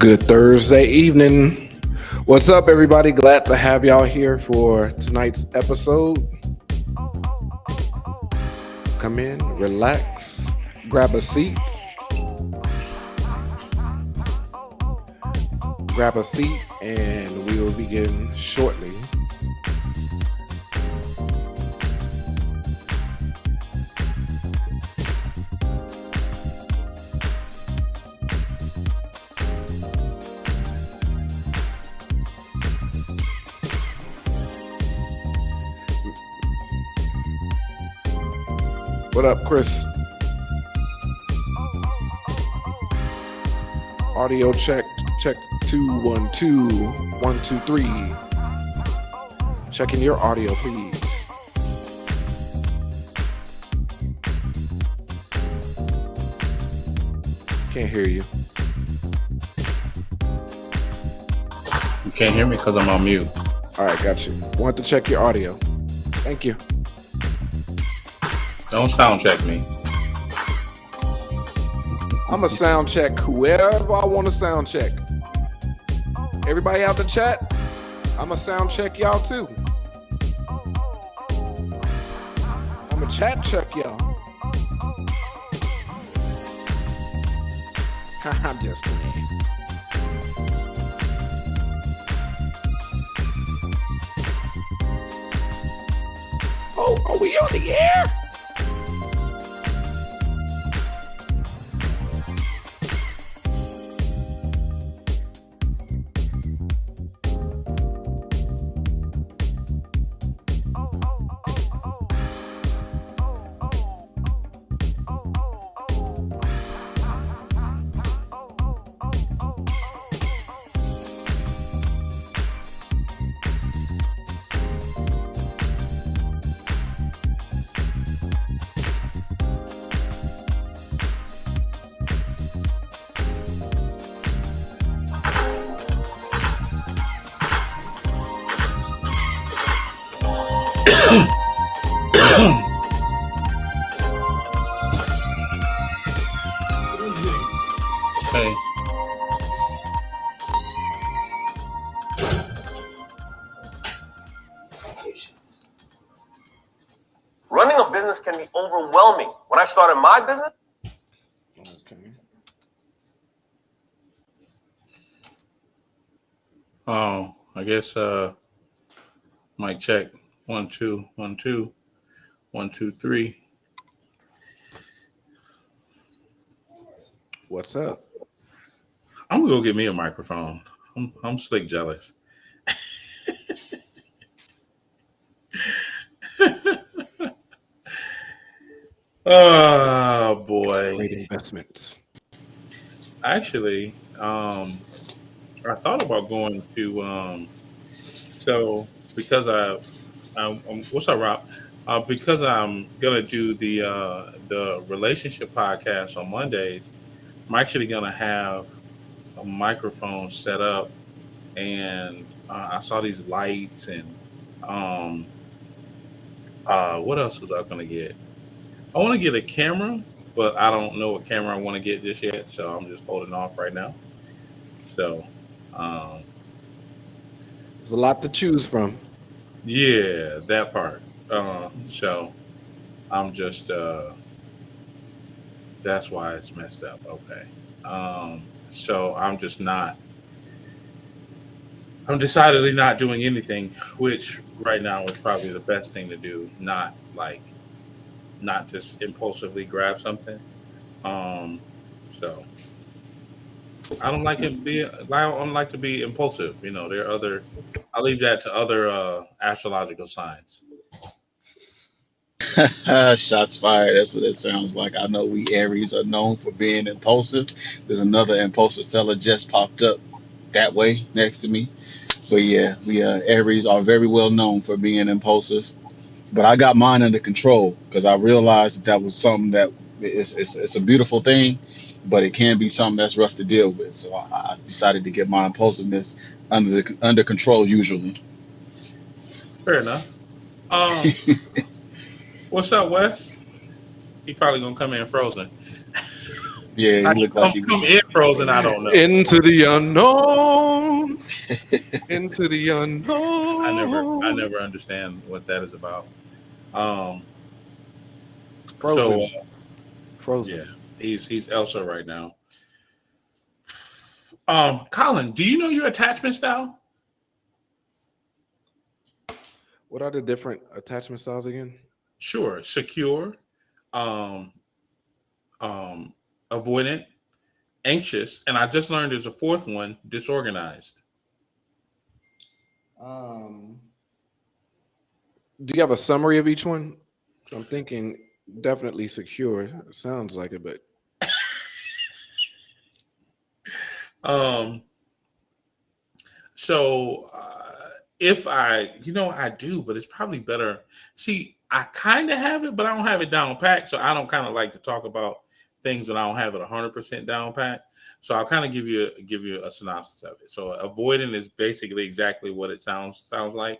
Good Thursday evening. What's up, everybody? Glad to have y'all here for tonight's episode. Come in, relax, grab a seat. grab a seat, and we will begin shortly. What up, Chris? Audio check 2 1 2 1 2 3. Checking your audio, please. Can't hear you. You can't hear me because I'm on mute. All right, got you. Want to check your audio. Thank you. Don't sound check me. I'm a sound check whoever I want to sound check. Everybody out the chat, I'm a sound check y'all too. I'm a chat check y'all. I'm just playing. Oh, are we on the air? Hey. Running a business can be overwhelming. When I started my business, Okay. Oh, I guess mic check 1 2 1 2 1 2 3. What's up? I'm gonna go get me a microphone. I'm slick jealous. Oh boy. Great investments. Actually, I thought about going to so because I'm what's up, Rob? Because I'm gonna do the relationship podcast on Mondays. I'm actually gonna have a microphone set up, and I saw these lights and um, what else was I gonna get? I want to get a camera, but I don't know what camera I want to get just yet, so I'm just holding off right now. So, There's a lot to choose from. yeah, that part. So I'm just that's why it's messed up. Okay. So I'm just not. I'm decidedly not doing anything, which right now is probably the best thing to do. Not just impulsively grab something. So I don't like it. I don't like to be impulsive. You know, there are other. I leave that to other astrological signs. Shots fired. That's what it sounds like. I know we Aries are known for being impulsive. There's another impulsive fella just popped up that way next to me. But yeah, we Aries are very well known for being impulsive. But I got mine under control because I realized that was something that it's a beautiful thing, but it can be something that's rough to deal with. So I decided to get my impulsiveness under control usually. Fair enough. What's up, Wes? He probably gonna come in frozen. Yeah, How he he looked like he come was. in frozen? I don't know. Into the unknown. Into the I unknown. never understand what that is about. Um, Frozen. so yeah, Frozen. he's Elsa right now. Colin, do you know your attachment style? What are the different attachment styles again? Sure. Secure, um, avoidant, anxious, and I just learned there's a fourth one, disorganized. Um, do you have a summary of each one? I'm thinking definitely secure. Sounds like it, but Um, so if I do, but it's probably better. See, I kind of have it, but I don't have it down pat. So I don't kind of like to talk about things that I don't have it 100% down pat. So I'll kind of give you a synopsis of it. So avoiding is basically exactly what it sounds like.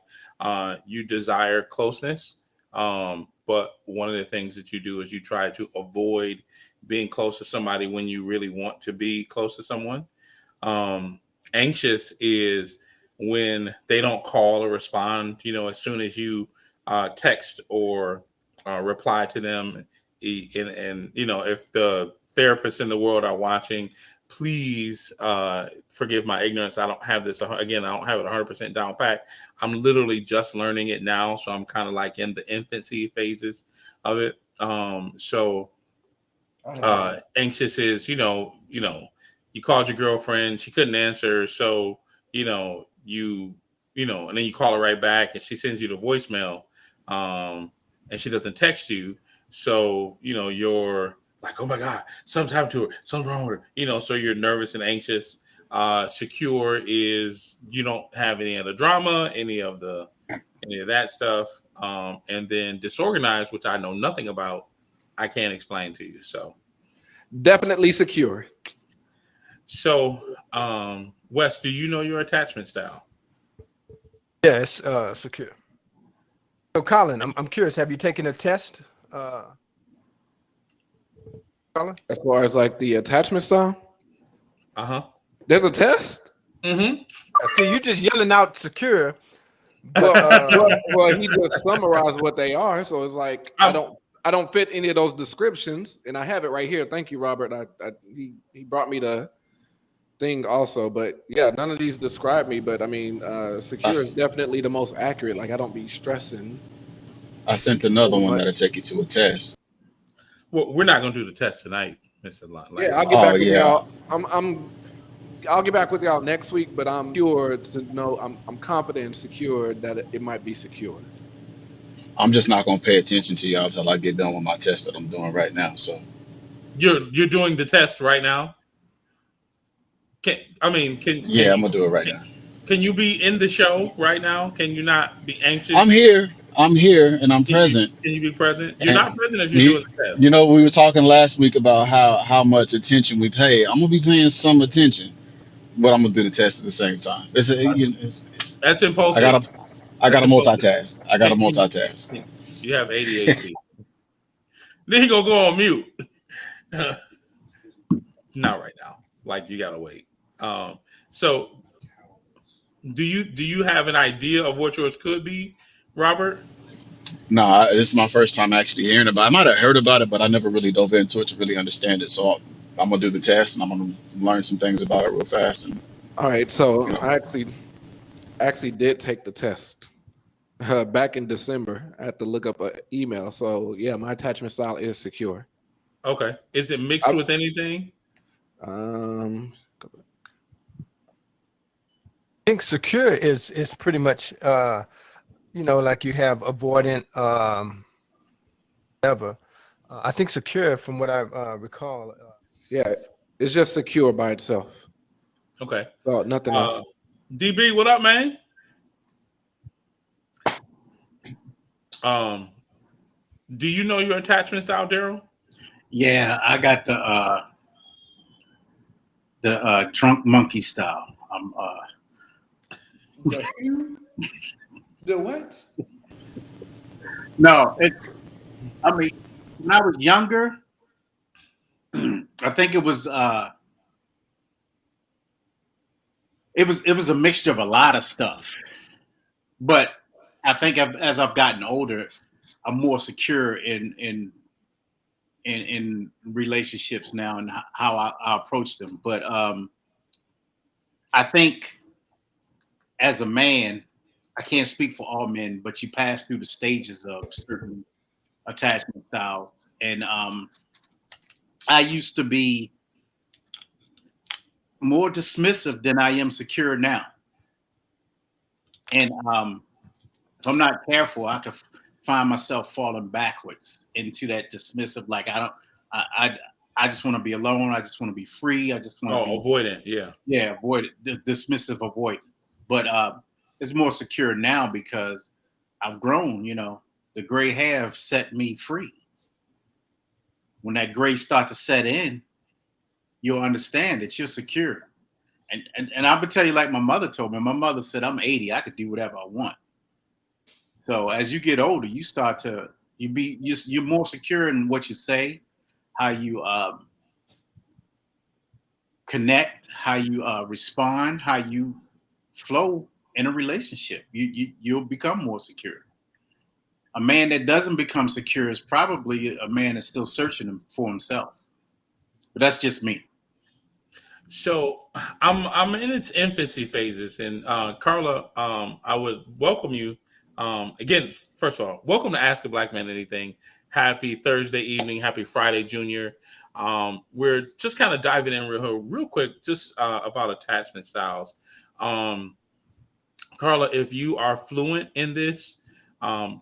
You desire closeness, but one of the things that you do is you try to avoid being close to somebody when you really want to be close to someone. Um, Anxious is when they don't call or respond, as soon as you text or reply to them. And if the therapists in the world are watching, please forgive my ignorance. I don't have this, again, I don't have it 100% down pat. I'm literally just learning it now. So I'm kind of like in the infancy phases of it. So Anxious is, you called your girlfriend, she couldn't answer, so and then you call her right back, and she sends you the voicemail, and she doesn't text you, so you're like, oh my god, something's happened to her, something's wrong with her, so you're nervous and anxious. Secure is you don't have any of the drama, any of that stuff, and then disorganized, which I know nothing about, I can't explain to you. definitely secure. So, Wes, do you know your attachment style? Yeah, it's secure. So, Colin, I'm curious. Have you taken a test, Colin? As far as like the attachment style, Uh-huh. there's a test. Mm-hmm. See, you just yelling out secure, Well, but well, he just summarized what they are, so it's like I don't fit any of those descriptions, and I have it right here. Thank you, Robert. He brought me the thing also, but yeah, none of these describe me. But I mean, secure is definitely the most accurate. Like I don't be stressing I sent another so one that'll much. take you to a test. Well, we're not gonna do the test tonight, Mr. Yeah, I'll get Oh back with yeah, y'all. I'll get back with y'all next week, but I'm sure to know I'm confident and secure that it might be secure. I'm just not gonna pay attention to y'all until I get done with my test that I'm doing right now. So you're doing the test right now. Can yeah, I'm you gonna do it right now. can you be in the show right now? Can you not be I'm anxious? here. I'm here, and I'm present. Can you be present? You're And not present if you're you, doing the you test. know, we were talking last week about how much attention we pay. I'm gonna be paying some attention, but I'm gonna do the test at the same time. That's I gotta impulsive. I That's gotta impulsive. multitask. I gotta multitask. You have ADHD. Then he gonna go on mute. Not right now. Like you gotta wait. So do you have an idea of what yours could be, Robert? No, this is my first time actually hearing about it. I might have heard about it, but I never really dove into it to really understand it. So I'm gonna do the test, and I'm gonna learn some things about it real fast. And All right, so you know, I actually did take the test back in December. I had to look up an email. So yeah, my attachment style is secure. Okay. Is it mixed I, with anything? um, I think secure is pretty much like you have avoidant, whatever. I think secure, from what I recall. yeah, it's just secure by itself. Okay. So nothing else. DB, what up, man? Do you know your attachment style, Daryl? Yeah, I got the drunk monkey style. I'm The what? no, I mean, when I was younger, I think it was a mixture of a lot of stuff. But I think as I've gotten older, I'm more secure in relationships now and how I approach them. But I think as a man, I can't speak for all men, but you pass through the stages of certain attachment styles. And I used to be more dismissive than I am secure now. And if I'm not careful, I could find myself falling backwards into that dismissive. Like I just want to be alone. I just want to be free. I just want to be avoidant. Yeah, avoid the dismissive avoidance. But it's more secure now because I've grown. You know, the gray hair have set me free. When that gray start to set in, you'll understand that you're secure. And I would tell you, like my mother told me. My mother said, "I'm 80. I could do whatever I want." So as you get older, you start to you're more secure in what you say, how you connect, how you respond, how you flow in a relationship. You'll become more secure. A man that doesn't become secure is probably a man that's still searching for himself. But that's just me. So I'm in its infancy phases, and Carla, I would welcome you. Again, first of all, welcome to Ask a Black Man Anything. Happy Thursday evening, happy Friday, Junior. We're just kind of diving in real quick, just about attachment styles. Carla, if you are fluent in this,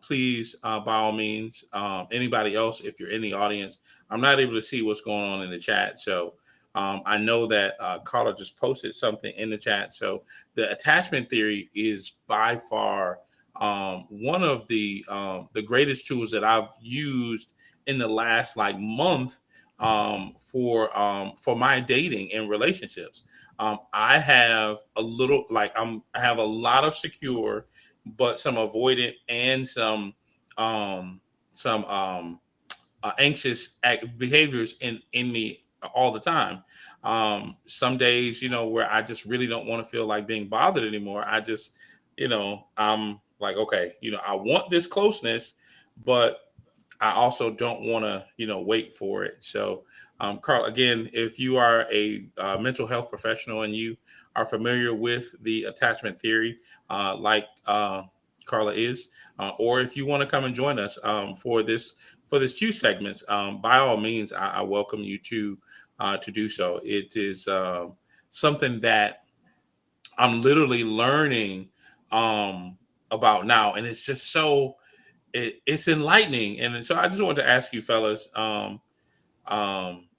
please, by all means, anybody else, if you're in the audience, I'm not able to see what's going on in the chat. So I know that Carla just posted something in the chat. So the attachment theory is by far one of the greatest tools that I've used in the last month for my dating and relationships. I have I have a lot of secure, but some avoidant and some anxious behaviors in me all the time. Some days, where I just really don't want to feel like being bothered anymore. I just, I'm like, okay, I want this closeness, but I also don't want to, wait for it. So, Carl, again, if you are a mental health professional and you are familiar with the attachment theory, like Carla is, or if you want to come and join us for this few segments, by all means, I welcome you to do so. It is something that I'm literally learning about now, and it's just so it's enlightening. And so I just wanted to ask you, fellas,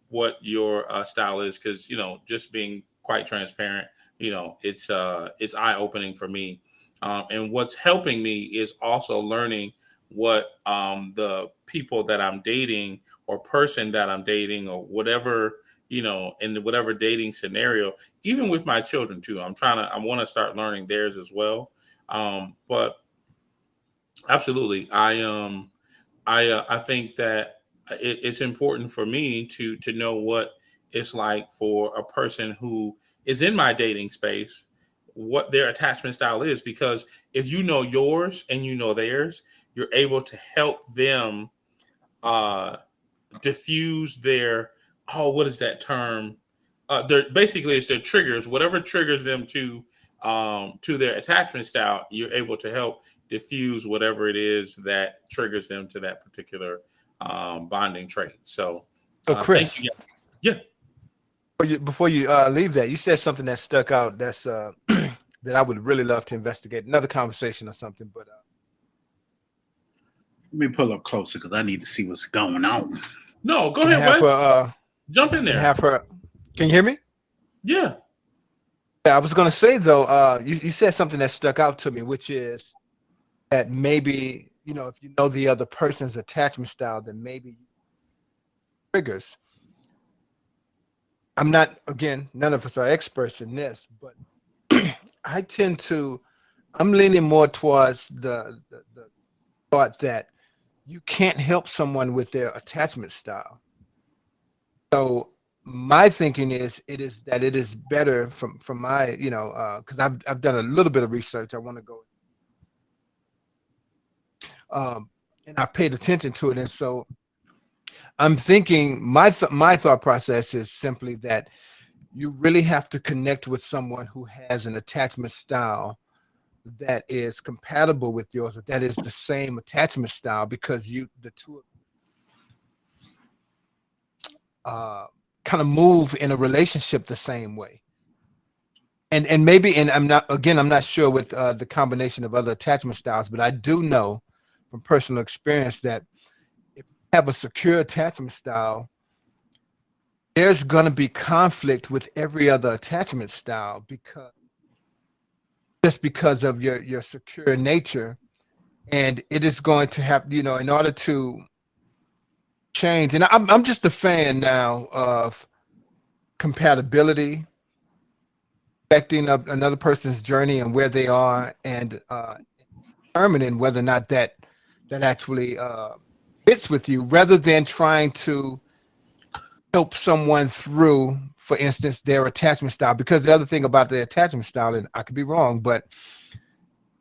what your style is, because just being quite transparent, it's eye opening for me. And what's helping me is also learning what the people that I'm dating or person that I'm dating or whatever, in whatever dating scenario, even with my children too. I want to start learning theirs as well. But absolutely, I think that it's important for me to know what it's like for a person who is in my dating space, what their attachment style is, because if you know yours and you know theirs, you're able to help them uh diffuse their, what is that term, basically it's their triggers, whatever triggers them to their attachment style. You're able to help diffuse whatever it is that triggers them to that particular bonding trait. So Chris, thank you. Yeah. Before you leave that, you said something that stuck out. That's that I would really love to investigate. Another conversation or something. But Let me pull up closer because I need to see what's going on. No, go ahead, Wes. Jump in there. Have her. Can you hear me? Yeah. Yeah, I was going to say though. You said something that stuck out to me, which is that maybe if you know the other person's attachment style, then maybe triggers. I'm not, again, none of us are experts in this, but I'm leaning more towards the thought that you can't help someone with their attachment style. So my thinking is it is better from my, because I've done a little bit of research. I want to go. And I've paid attention to it. And so I'm thinking my thought process is simply that you really have to connect with someone who has an attachment style that is compatible with yours, or that is the same attachment style, because the two kind of move in a relationship the same way. And maybe, and I'm not sure with the combination of other attachment styles, but I do know from personal experience that if you have a secure attachment style, there's going to be conflict with every other attachment style, because of your secure nature. And it is going to have, in order to change. And I'm just a fan now of compatibility, respecting of another person's journey and where they are, and determining whether or not that actually fits with you, rather than trying to help someone through, for instance, their attachment style. Because the other thing about the attachment style, and I could be wrong, but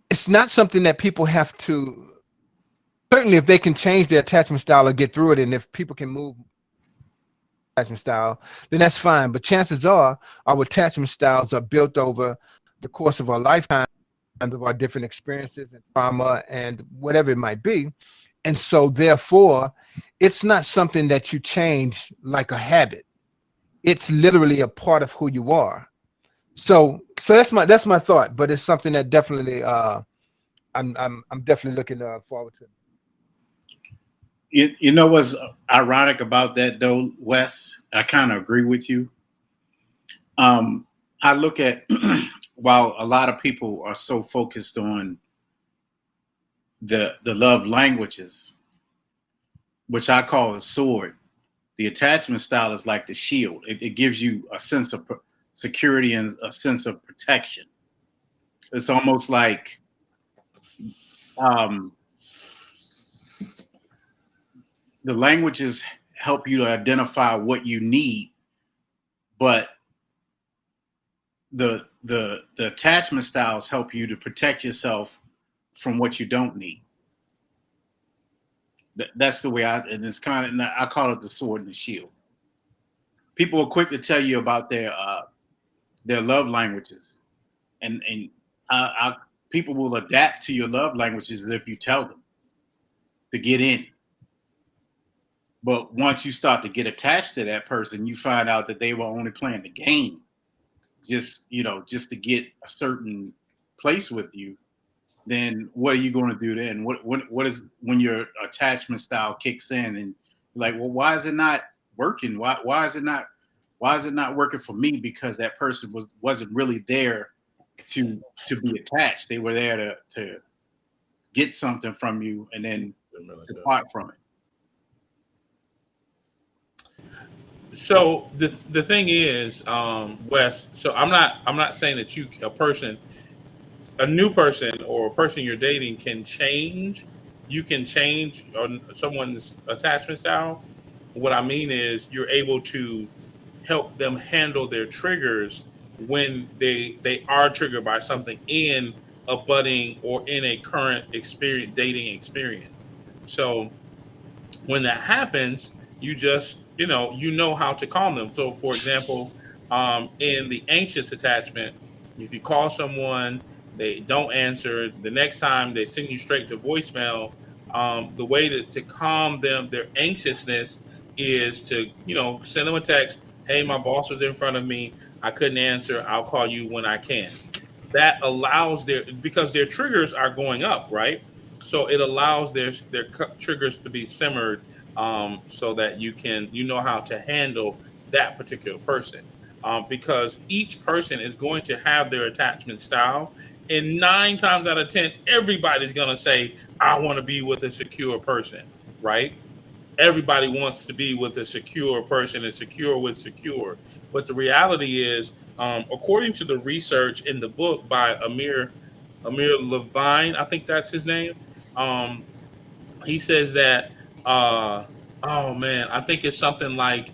it's not something that people have to, certainly if they can change their attachment style or get through it, and if people can move attachment style, then that's fine. But chances are our attachment styles are built over the course of our lifetime, of our different experiences and trauma and whatever it might be. And so therefore, it's not something that you change like a habit. It's literally a part of who you are. So that's my thought, but it's something that definitely I'm definitely looking forward to. You know what's ironic about that though, Wes? I kind of agree with you. I look at while a lot of people are so focused on the love languages, which I call a sword, the attachment style is like the shield. It gives you a sense of security and a sense of protection. It's almost like the languages help you to identify what you need, but the attachment styles help you to protect yourself from what you don't need. That's the way and it's kind of, I call it the sword and the shield. People are quick to tell you about their love languages, and people will adapt to your love languages if you tell them to get in. But once you start to get attached to that person, you find out that they were only playing the game, just to get a certain place with you. Then what are you going to do then? What is when your attachment style kicks in and you're like, well, why is it not working? Why is it not working for me? Because that person wasn't really there to be attached. They were there to get something from you and then depart from it. So the thing is, Wes. So I'm not saying that a new person or a person you're dating can change. You can change someone's attachment style. What I mean is you're able to help them handle their triggers when they are triggered by something in a budding or in a current dating experience. So when that happens, you just you know how to calm them. So for example, in the anxious attachment, if you call someone, they don't answer, the next time they send you straight to voicemail. The way to calm them, their anxiousness, is to send them a text. Hey, my boss was in front of me, I couldn't answer, I'll call you when I can. That allows because their triggers are going up, right? So it allows their triggers to be simmered, so that you know how to handle that particular person, because each person is going to have their attachment style, and 9 times out of 10 everybody's going to say, I want to be with a secure person, right? Everybody wants to be with a secure person and secure with secure. But the reality is, according to the research in the book by Amir Levine, I think that's his name. He says that, oh man, I think it's something like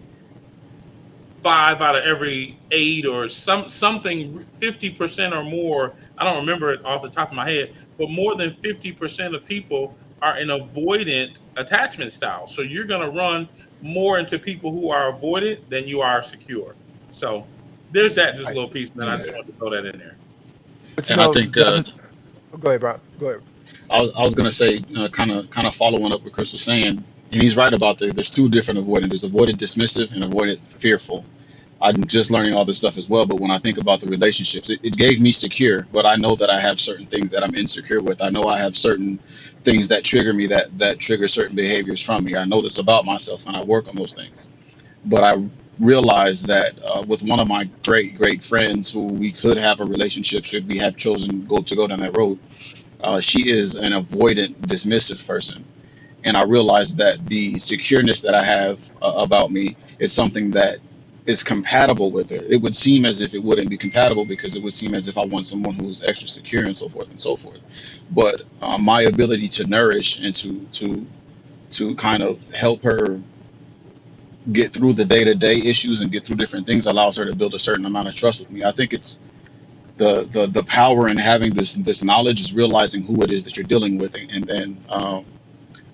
5 out of every 8 or something 50% or more. I don't remember it off the top of my head, but more than 50% of people are in avoidant attachment style. So you're going to run more into people who are avoidant than you are secure. So there's that just little piece, man. I just wanted to throw that in there. But And I think go ahead, bro. Go ahead. I was gonna say, kind of following up what Chris was saying, and he's right about there's two different avoidant. There's avoidant dismissive and avoidant fearful. I'm just learning all this stuff as well, but when I think about the relationships, it gave me secure, but I know that I have certain things that I'm insecure with. I know I have certain things that trigger me, that trigger certain behaviors from me. I know this about myself, and I work on those things. But I realized that with one of my great friends who we could have a relationship should we have chosen to go down that road. She is an avoidant dismissive person, and I realized that the secureness that I have about me is something that is compatible with her. It would seem as if it wouldn't be compatible because it would seem as if I want someone who's extra secure and so forth and so forth. But my ability to nourish and to kind of help her get through the day-to-day issues and get through different things allows her to build a certain amount of trust with me. I think it's the power in having this knowledge is realizing who it is that you're dealing with, and then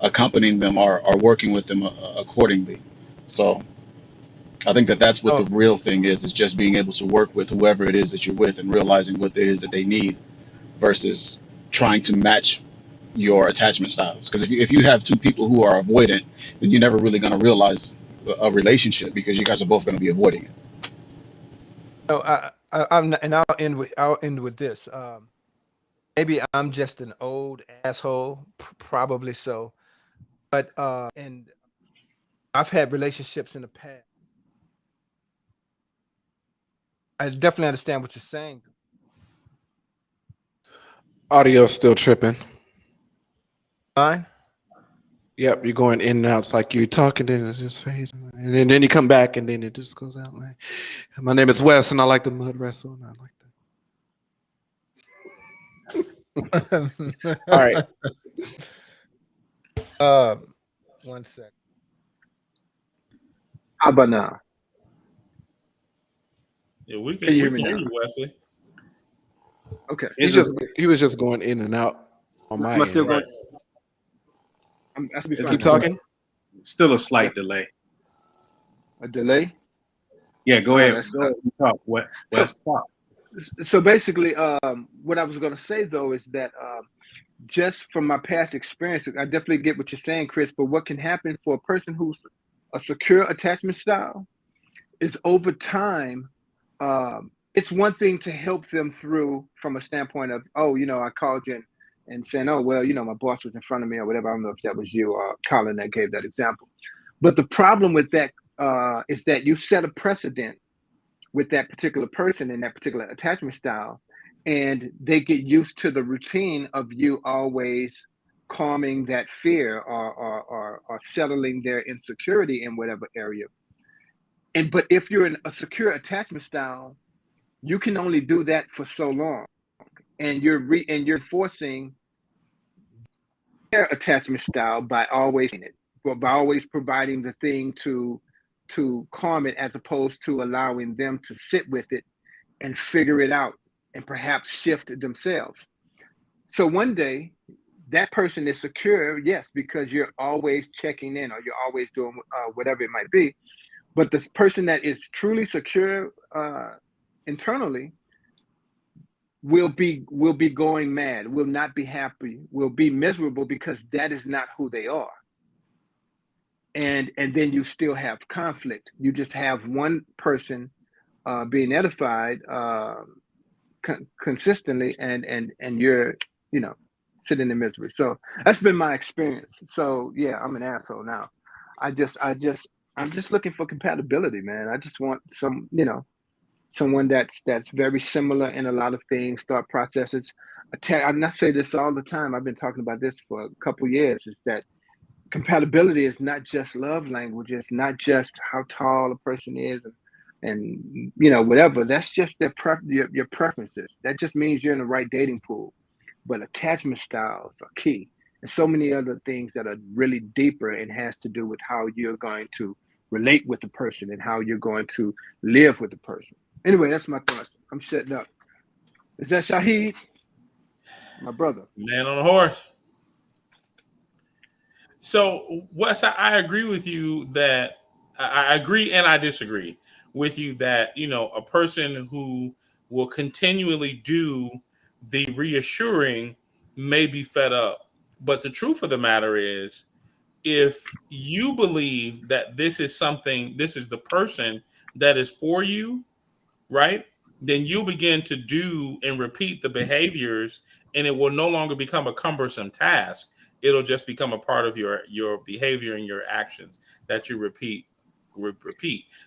accompanying them or working with them accordingly. So I think that's what the Oh, real thing is just being able to work with whoever it is that you're with and realizing what it is that they need versus trying to match your attachment styles. Because if you have two people who are avoidant, then you're never really going to realize a relationship because you guys are both going to be avoiding it. no, I'm not, and I'll end with this. Maybe I'm just an old asshole, probably so. But and I've had relationships in the past. I definitely understand what you're saying. Audio's still tripping. Fine. Yep, you're going in and out. It's like you're talking, then it's just fades, and then you come back, and then it just goes out. Like, my name is Wes, and I like the mud wrestle, and I like that. All right. One sec. How about now? Yeah, we Can you hear can me hear now? you, Wesley. Okay. He was just going in and out on my Am I end. still Right. going? I should be Is fine. Keep talking. Still a slight delay. A delay? Yeah, go Oh, ahead. that's Go ahead and talk. What? so. Wes, talk. So basically, what I was going to say though is that just from my past experiences, I definitely get what you're saying, Chris. But what can happen for a person who's a secure attachment style is over time, it's one thing to help them through from a standpoint of, oh, I called you and saying, oh, well, my boss was in front of me or whatever. I don't know if that was you or Colin that gave that example. But the problem with that is that you set a precedent with that particular person and that particular attachment style, and they get used to the routine of you always calming that fear or settling their insecurity in whatever area. But if you're in a secure attachment style, you can only do that for so long, and you're forcing their attachment style by always providing the thing to calm it, as opposed to allowing them to sit with it and figure it out and perhaps shift it themselves. So one day that person is secure, yes, because you're always checking in or you're always doing whatever it might be. But the person that is truly secure internally will be going mad, will not be happy, will be miserable, because that is not who they are. And then you still have conflict. You just have one person being edified consistently, and you're sitting in misery. So that's been my experience. So yeah, I'm an asshole now. I'm just looking for compatibility, man. I just want someone that's very similar in a lot of things, thought processes. I'm not saying this all the time. I've been talking about this for a couple years. Is that compatibility is not just love language. It's not just how tall a person is and whatever. That's just your preferences. That just means you're in the right dating pool. But attachment styles are key, and so many other things that are really deeper and has to do with how you're going to relate with the person and how you're going to live with the person. Anyway, that's my thoughts. I'm shutting up. Is that Shahid? My brother. Man on a horse. So, Wes, I agree with you that I agree and I disagree. with you that, a person who will continually do the reassuring may be fed up. But the truth of the matter is, if you believe that this is the person that is for you, right? Then you'll begin to do and repeat the behaviors, and it will no longer become a cumbersome task. It'll just become a part of your behavior and your actions that you repeat.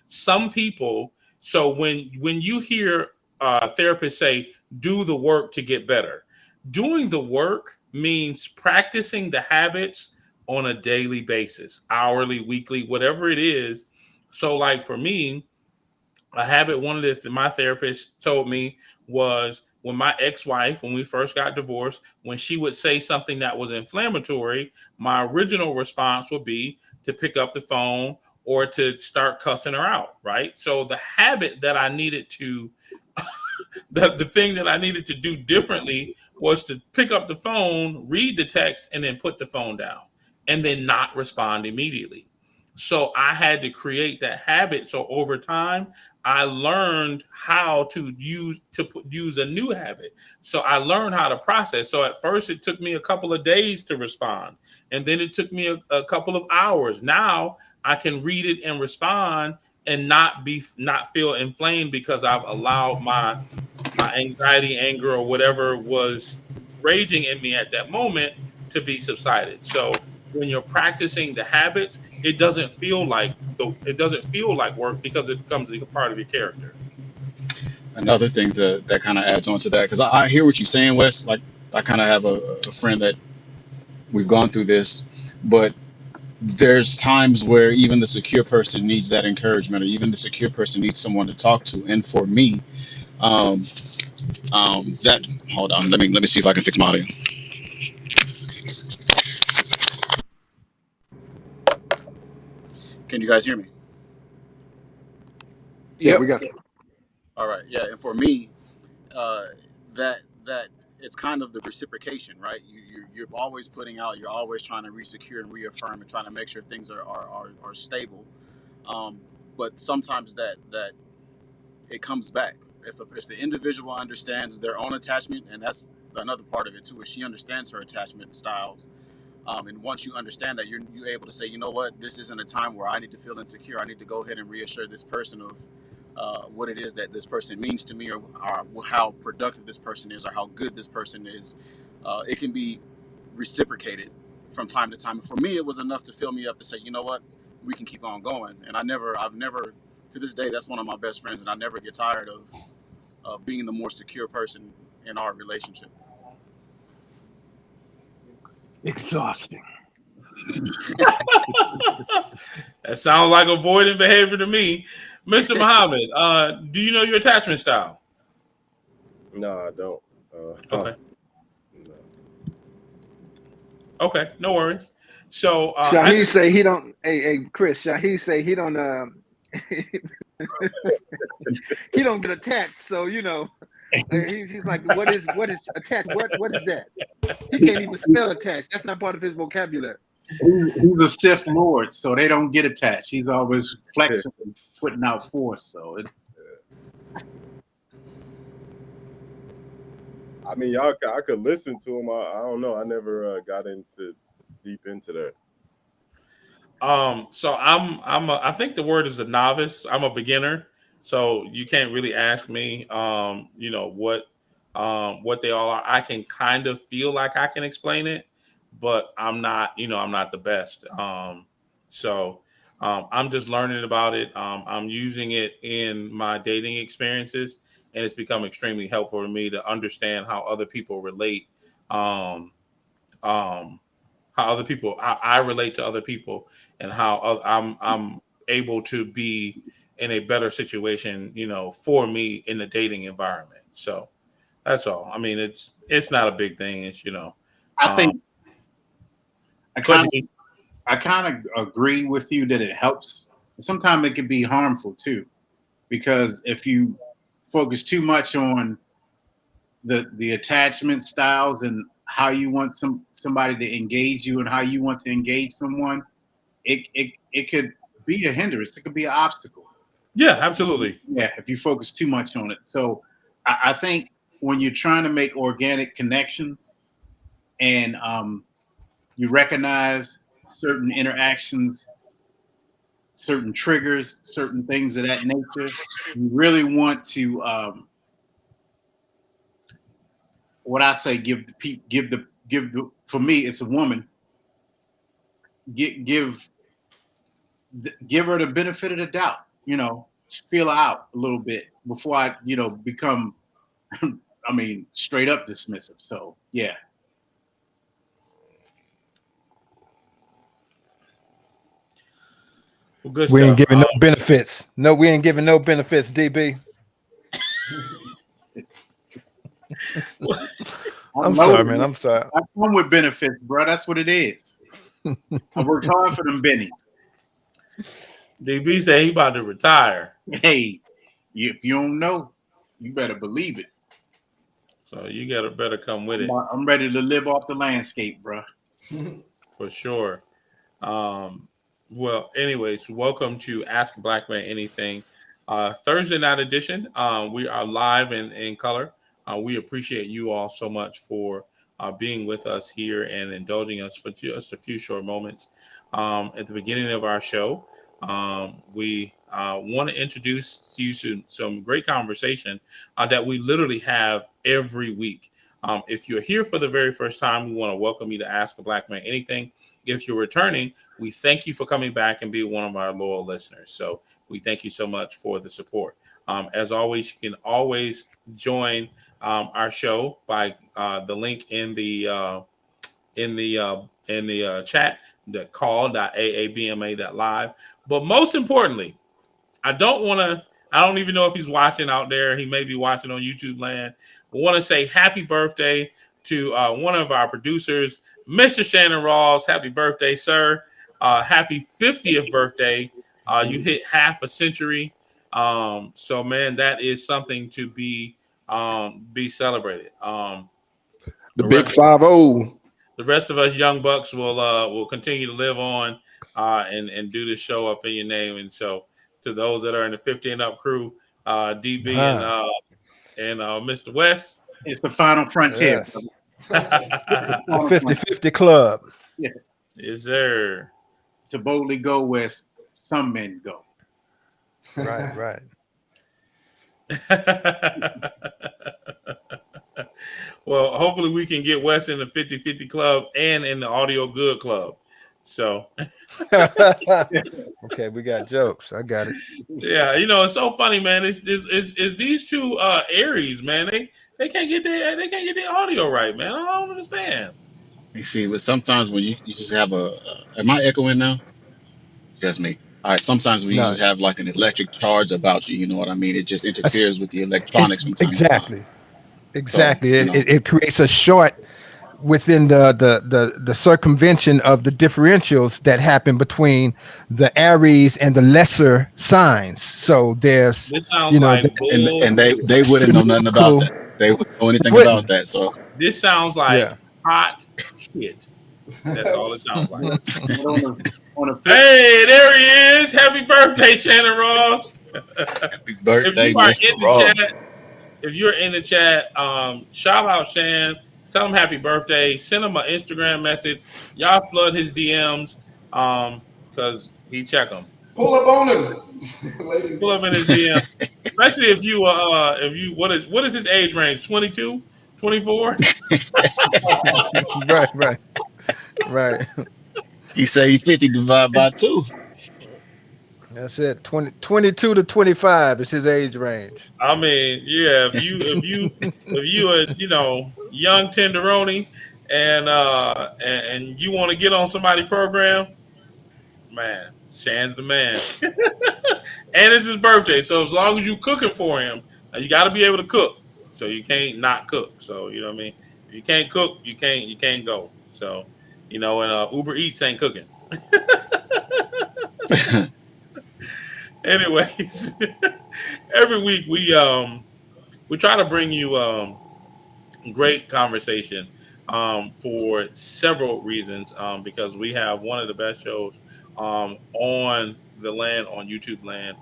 Some people, so when you hear therapists say, do the work to get better, doing the work means practicing the habits on a daily basis, hourly, weekly, whatever it is. So like for me, a habit one of my therapist told me was, when my ex-wife, when we first got divorced, when she would say something that was inflammatory, my original response would be to pick up the phone or to start cussing her out, right? So the habit that I needed to the thing that I needed to do differently was to pick up the phone, read the text, and then put the phone down, and then not respond immediately. So I had to create that habit. So over time, I learned how to use a new habit. So I learned how to process. So at first, it took me a couple of days to respond, and then it took me a couple of hours. Now I can read it and respond and not feel inflamed because I've allowed my anxiety, anger, or whatever was raging in me at that moment to be subsided. So when you're practicing the habits, it doesn't feel like work, because it becomes a part of your character. Another thing that kind of adds on to that, because I hear what you're saying, Wes. Like, I kind of have a friend that we've gone through this, but there's times where even the secure person needs that encouragement, or even the secure person needs someone to talk to. And for me, um, that hold on, let me see if I can fix my audio. Can you guys hear me? Yeah, Yep. we got you. All right, yeah. And for me, uh, that it's kind of the reciprocation, right? You're always putting out, you're always trying to resecure and reaffirm and trying to make sure things are stable. Um, but sometimes that it comes back. If the individual understands their own attachment, and that's another part of it too, is she understands her attachment styles. And once you understand that, you're able to say, you know what, this isn't a time where I need to feel insecure. I need to go ahead and reassure this person of what it is that this person means to me, or how productive this person is, or how good this person is. It can be reciprocated from time to time. And for me, it was enough to fill me up to say, you know what, we can keep on going. And I've never, to this day, that's one of my best friends, and I never get tired of being the more secure person in our relationship. Exhausting. That sounds like avoidant behavior to me. Mr. Muhammad, do you know your attachment style? No, I don't. Okay. No. Okay, no worries. So Shaheed say he don't. Hey, Chris. Shaheed say he don't. He don't get attached. So he's like, what is attached? What is that? He can't even spell attached. That's not part of his vocabulary. He's a Sith Lord, so they don't get attached. He's always flexing, putting out force. So I mean, I could listen to him. I don't know. I never got deep into that. So I think the word is a novice. I'm a beginner, so you can't really ask me what they all are. I can kind of feel like I can explain it, but I'm not the best. I'm just learning about it. I'm using it in my dating experiences, and it's become extremely helpful for me to understand how other people relate. Um, um, how I relate to other people, and how I'm able to be in a better situation, for me in the dating environment. So that's all. I mean, it's not a big thing. It's I think I go kind ahead. of I kind of agree with you that it helps. Sometimes it can be harmful too, because if you focus too much on the attachment styles and how you want somebody to engage you and how you want to engage someone, it could be a hindrance. It could be an obstacle. Yeah, absolutely. Yeah, if you focus too much on it. So I think when you're trying to make organic connections and you recognize certain interactions, certain triggers, certain things of that nature, you really want to what I say give the for me it's a woman give give her the benefit of the doubt, feel her out a little bit before I become I mean straight up dismissive. So yeah. Well, good We ain't stuff. giving no benefits. No, we ain't giving no benefits, DB. I'm I'm sorry, loaded. man. I'm sorry. I come with benefits, bro. That's what it is. I worked hard for them bennies. DB said he about to retire. Hey, if you don't know, you better believe it. So you gotta better come with it I'm ready to live off the landscape, bro. for sure. Well, anyways, welcome to Ask a Black Man Anything, Thursday night edition. We are live in color. We appreciate you all so much for being with us here and indulging us for just a few short moments. At the beginning of our show, we want to introduce you to some great conversation that we literally have every week. If you're here for the very first time, we want to welcome you to Ask a Black Man Anything. If you're returning, we thank you for coming back and being one of our loyal listeners. So we thank you so much for the support. As always, you can always join our show by the link in the chat, the call.aabma.live. But most importantly, I don't even know if he's watching out there. He may be watching on YouTube land. I want to say happy birthday to one of our producers, Mr. Shannon Rawls. Happy birthday, sir. Happy 50th birthday. You hit half a century. So man, that is something to be celebrated. The The big rest of 50. the rest of us young bucks will continue to live on and do this show up in your name. And so to those that are in the 50 and up crew, DB and Mr. West. It's the final frontier. Yes. The The final 50-50 club. Yeah. Is there To boldly go where some men go. Right, right. Well, hopefully we can get West in the 50-50 club and in the audio good club. So Okay, we got jokes. I got it. yeah, it's so funny, man. It's these two Aries, man. They can't get their audio right, man. I don't understand. You see, but sometimes when you just have am I echoing now? Just me. All right. Sometimes when you No, just have like an electric charge about you, you know what I mean? It just that's- interferes with the it's electronics from time to time. exactly, So, exactly. It creates a short within the circumvention of the differentials that happen between the Aries and the lesser signs. So there's, This sounds the like and bull. they wouldn't know nothing about astronomical that. They wouldn't know anything about wouldn't. that. So, This sounds Yeah. like hot shit. That's all it sounds like. But on the flip, Hey, there he is. Happy birthday, Shannon Ross. happy If you birthday, are Mr. in the Ross. chat, shout out Shan. Tell him happy birthday. Send him an Instagram message. Y'all flood his DMs because he check them. Pull up on him. Pull up in his DM. Especially if you what is his age range? 22? 24? Right, right, right. He say he 50 divided by 2. That's it. 22 to 25 is his age range. I mean, yeah, if you are, young tenderoni and you want to get on somebody's program, man, Shan's the man. And it's his birthday, so as long as you cooking for him, you got to be able to cook. So you can't not cook. So you know what I mean. If you can't cook, you can't go. So and Uber Eats ain't cooking. Anyways, every week we try to bring you great conversation for several reasons because we have one of the best shows on the land, on YouTube land,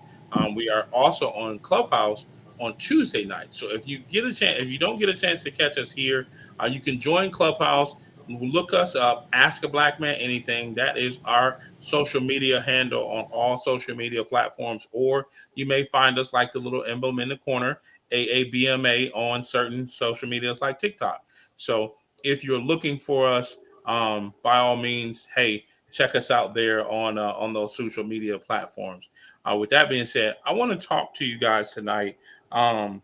We are also on Clubhouse on Tuesday night. So if you get a chance, if you don't get a chance to catch us here, you can join Clubhouse. Look us up. Ask a Black Man Anything. That is our social media handle on all social media platforms. Or you may find us like the little emblem in the corner, AABMA, on certain social medias like TikTok. So if you're looking for us, by all means, hey, check us out there on those social media platforms. With that being said, I want to talk to you guys tonight. One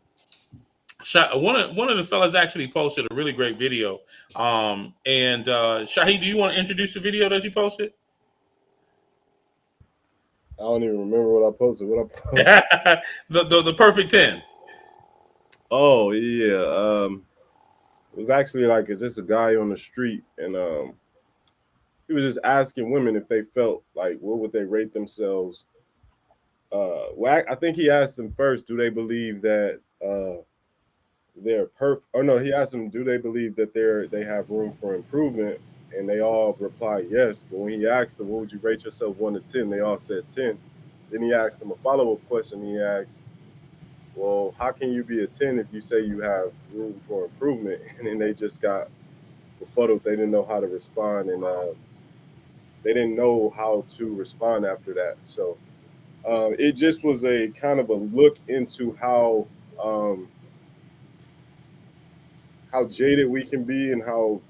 of the fellas actually posted a really great video. And Shahi, do you want to introduce the video that you posted? I don't even remember what I posted. What I posted? the perfect 10. Oh yeah. It was actually like it's just a guy on the street, and he was just asking women if they felt like what would they rate themselves. Well, I think he asked them first, do they believe that they're perfect? Or no, he asked them, do they believe that they have room for improvement? And they all replied yes. But when he asked them, what would you rate yourself 1 to 10? They all said 10. Then he asked them a follow-up question. He asked, well, how can you be a 10 if you say you have room for improvement? And then they just got befuddled. They didn't know how to respond, and they didn't know how to respond after that. So it just was a kind of a look into how jaded we can be and how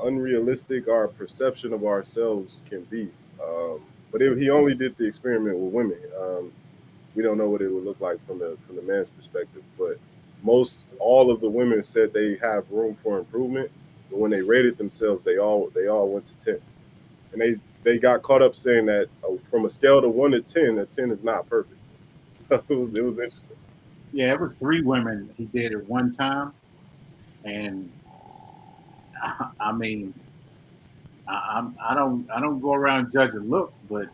unrealistic our perception of ourselves can be. But he only did the experiment with women. We don't know what it would look like from the man's perspective, but all of the women said they have room for improvement. But when they rated themselves, they all went to 10, and they got caught up saying that from a scale of 1 to 10, a 10 is not perfect. It was interesting. Yeah, it was 3 women he did at one time, and I mean, I don't go around judging looks, but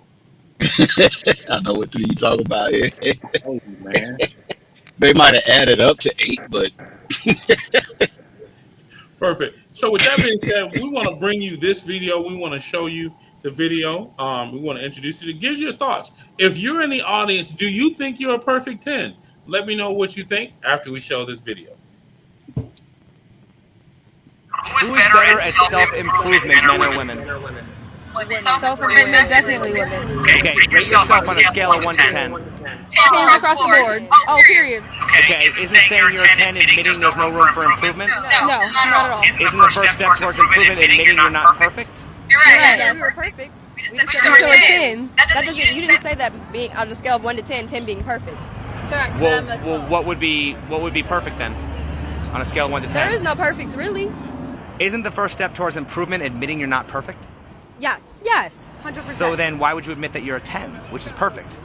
I know what you talk about. Yeah. hey, man, They might have added up to 8, but Perfect. So with that being said, we want to bring you this video. We want to show you the video. We want to introduce you. It gives your thoughts. If you're in the audience, do you think you're a perfect 10? Let me know what you think after we show this video. Who is better at self-improvement, men or women? Self-improvement, definitely women. Okay, rate yourself on a scale of 1 to 10. 10s across the board. Oh, period. Okay, isn't saying you're a 10 admitting there's no room for improvement? No, not at all. Isn't the first step towards improvement admitting you're not perfect? You're right. Yeah, we were perfect. We just said we're 10s. That doesn't. You didn't say that being on a scale of 1 to 10, 10 being perfect. Correct. Well, what would be perfect then? On a scale of 1 to 10? There is no perfect, really. Isn't the first step towards improvement admitting you're not perfect? Yes, 100%. So then why would you admit that you're a 10, which is perfect?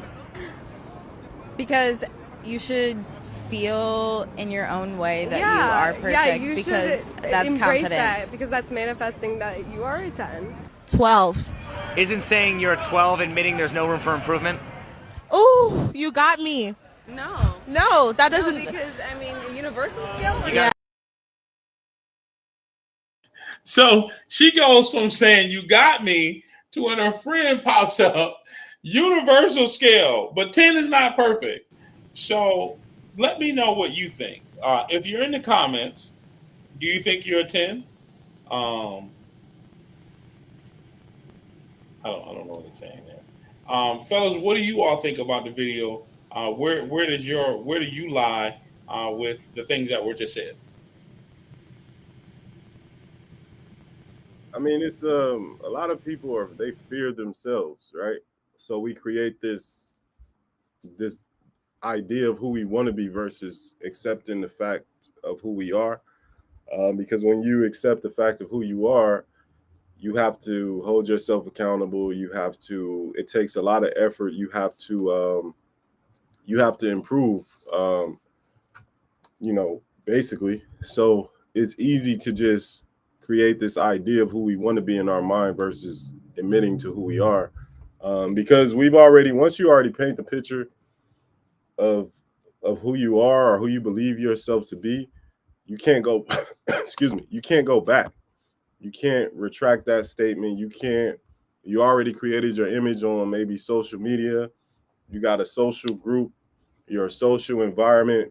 Because you should feel in your own way that you are perfect, because that's embrace confidence. That, because that's manifesting that you are a 10. 12. Isn't saying you're a 12 admitting there's no room for improvement? Ooh, you got me. No, that doesn't. No, because I mean, a universal scale. Yeah. So she goes from saying "you got me" to when her friend pops up, universal scale, but 10 is not perfect. So let me know what you think. If you're in the comments, do you think you're a 10? I don't know what he's saying there. Fellas, what do you all think about the video? Where do you lie with the things that were just said? I mean, it's a lot of people they fear themselves, right? So we create this idea of who we want to be versus accepting the fact of who we are. Because when you accept the fact of who you are, you have to hold yourself accountable. It takes a lot of effort. You have to improve, basically. So it's easy to just create this idea of who we want to be in our mind versus admitting to who we are. Because once you already paint the picture of who you are or who you believe yourself to be, you can't go, excuse me, you can't go back. You can't retract that statement. You already created your image on maybe social media. You got a social group your social environment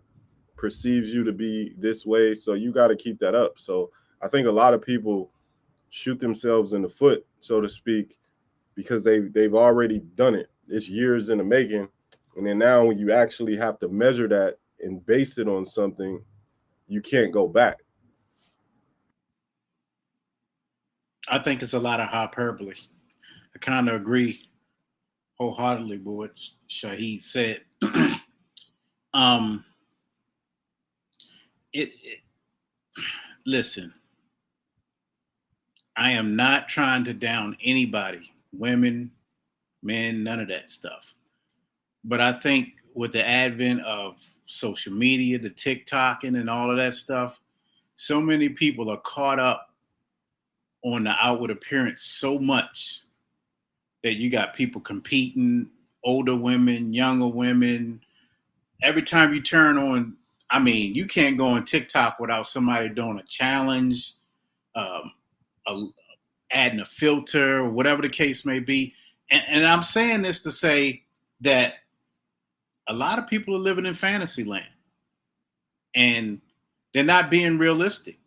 perceives you to be this way. So you got to keep that up. So I think a lot of people shoot themselves in the foot, so to speak, because they've already done it. It's years in the making. And then now when you actually have to measure that and base it on something, you can't go back. I think it's a lot of hyperbole. I kind of agree wholeheartedly with what Shahid said. um, it listen, I am not trying to down anybody, women, men, none of that stuff. But I think with the advent of social media, the TikToking and all of that stuff, so many people are caught up on the outward appearance so much that you got people competing, older women, younger women. Every time you turn on, I mean, you can't go on TikTok without somebody doing a challenge, um, a, adding a filter, or whatever the case may be. And I'm saying this to say that a lot of people are living in fantasy land, and they're not being realistic.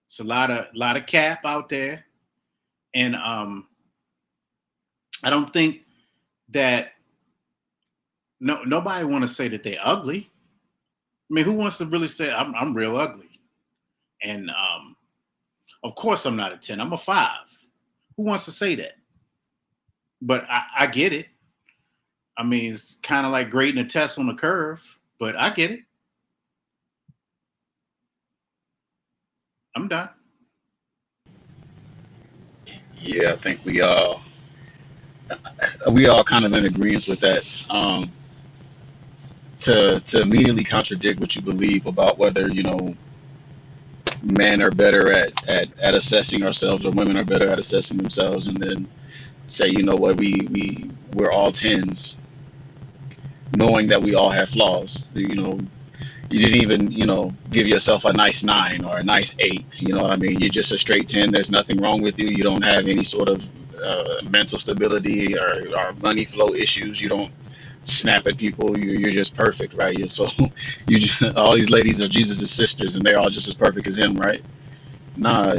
It's a lot of cap out there, and I don't think that nobody want to say that they're ugly. I mean, who wants to really say I'm real ugly? And of course, I'm not a 10. I'm a 5. Who wants to say that? But I get it. I mean, it's kind of like grading a test on a curve, but I get it. I'm done. Yeah, I think we all kind of in agreement with that. To immediately contradict what you believe about whether men are better at assessing ourselves or women are better at assessing themselves, and then say, you know what, we're all tens, knowing that we all have flaws. You didn't even, give yourself a nice 9 or a nice 8. You know what I mean? You're just a straight 10. There's nothing wrong with you. You don't have any sort of mental stability or money flow issues. You don't snap at people. You're just perfect, right? So all these ladies are Jesus' sisters, and they're all just as perfect as him, right? Nah,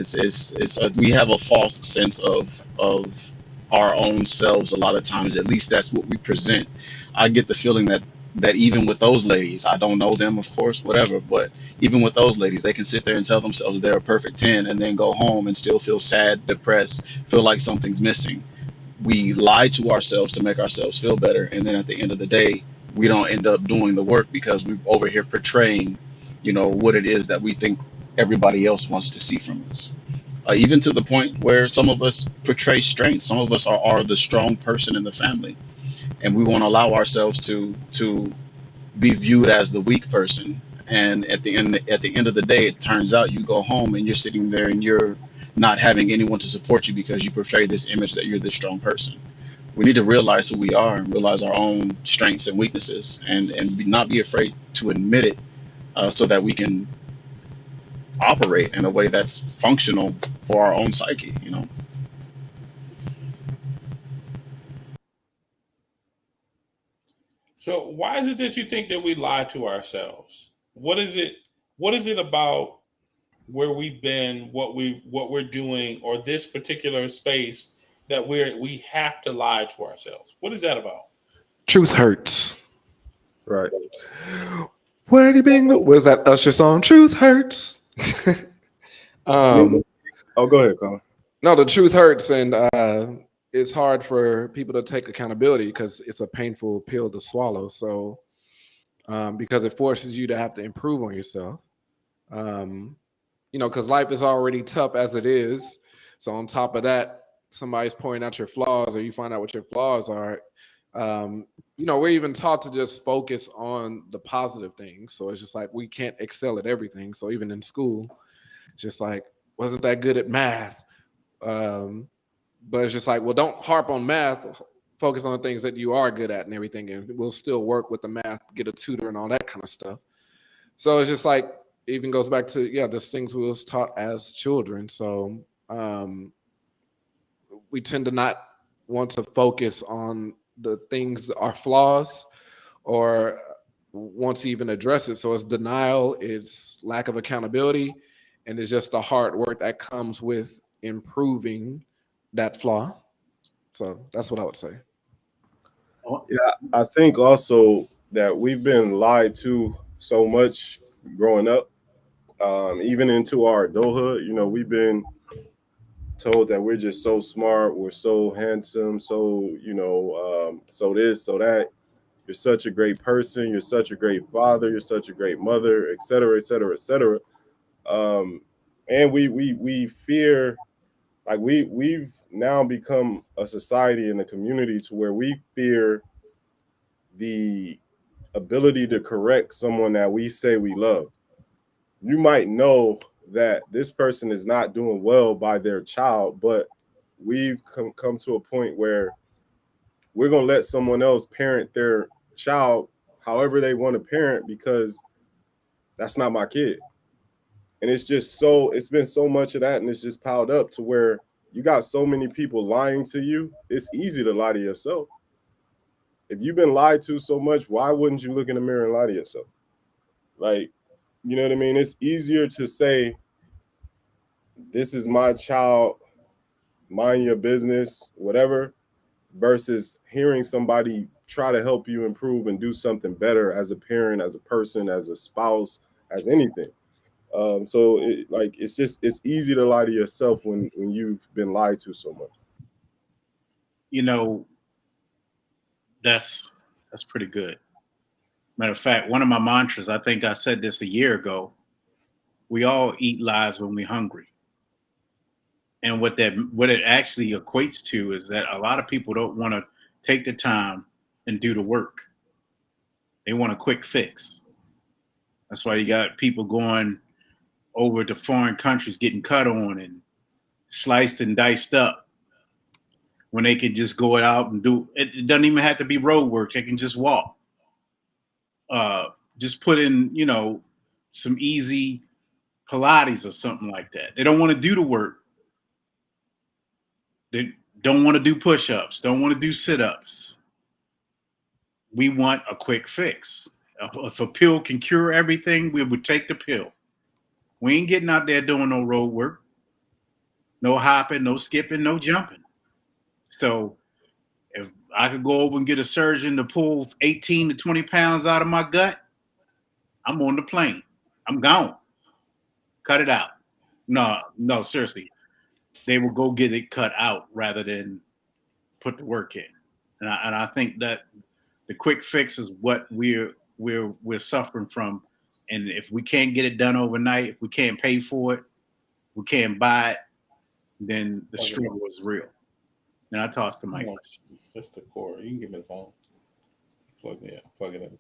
we have a false sense of our own selves a lot of times. At least that's what we present. I get the feeling that even with those ladies, I don't know them, of course, whatever, but even with those ladies, they can sit there and tell themselves they're a perfect 10 and then go home and still feel sad, depressed, feel like something's missing. We lie to ourselves to make ourselves feel better, and then at the end of the day, we don't end up doing the work because we're over here portraying, what it is that we think everybody else wants to see from us. Even to the point where some of us portray strength. Some of us are the strong person in the family, and we won't allow ourselves to be viewed as the weak person. And at the end of the day, it turns out you go home and you're sitting there and you're not having anyone to support you because you portray this image that you're this strong person. We need to realize who we are and realize our own strengths and weaknesses, and not be afraid to admit it, so that we can operate in a way that's functional for our own psyche. So why is it that you think that we lie to ourselves? What is it? What is it about where we've been, what we're doing, or this particular space that we have to lie to ourselves? What is that about? Truth hurts. Right. Where you been? Was that Usher song? Truth hurts. Oh, go ahead, Colin. No, the truth hurts, and it's hard for people to take accountability because it's a painful pill to swallow. So, because it forces you to have to improve on yourself. Because life is already tough as it is. So on top of that, somebody's pointing out your flaws, or you find out what your flaws are. We're even taught to just focus on the positive things. So it's just like we can't excel at everything. So even in school, it's just like, wasn't that good at math? But it's just like, well, don't harp on math. Focus on the things that you are good at and everything, and we'll still work with the math, get a tutor and all that kind of stuff. So it's just like, it even goes back to, there's things we was taught as children. So we tend to not want to focus on the things, our flaws, or wants to even address it. So it's denial, it's lack of accountability, and it's just the hard work that comes with improving that flaw. So that's what I would say. Yeah, I think also that we've been lied to so much growing up, even into our adulthood. You know, we've been told that we're just so smart, we're so handsome, so so this, so that. You're such a great person. You're such a great father. You're such a great mother, et cetera, et cetera, et cetera. And we fear, like we've now become a society and a community to where we fear the ability to correct someone that we say we love. You might know that this person is not doing well by their child, but we've come to a point where we're going to let someone else parent their child however they want to parent because that's not my kid. And it's been so much of that, and it's just piled up to where you got so many people lying to you. It's easy to lie to yourself. If you've been lied to so much, why wouldn't you look in the mirror and lie to yourself? Like, you know what I mean? It's easier to say, this is my child, mind your business, whatever, versus hearing somebody try to help you improve and do something better as a parent, as a person, as a spouse, as anything. So it's easy to lie to yourself when you've been lied to so much. You know, that's pretty good. Matter of fact, one of my mantras, I think I said this a year ago, we all eat lies when we're hungry. And what it actually equates to is that a lot of people don't want to take the time and do the work. They want a quick fix. That's why you got people going over to foreign countries getting cut on and sliced and diced up when they can just go out and do it. It doesn't even have to be road work. They can just walk. Just put in, some easy Pilates or something like that. They don't want to do the work. They don't want to do push-ups, don't want to do sit-ups. We want a quick fix. If a pill can cure everything, we would take the pill. We ain't getting out there doing no road work, no hopping, no skipping, no jumping. So if I could go over and get a surgeon to pull 18 to 20 pounds out of my gut, I'm on the plane. I'm gone. Cut it out. No, seriously. They will go get it cut out rather than put the work in. And I think that the quick fix is what we're suffering from. And if we can't get it done overnight, if we can't pay for it, we can't buy it, then the struggle is real. And I tossed the mic. Just the cord. You can give me the phone. Plug it in. Plug it.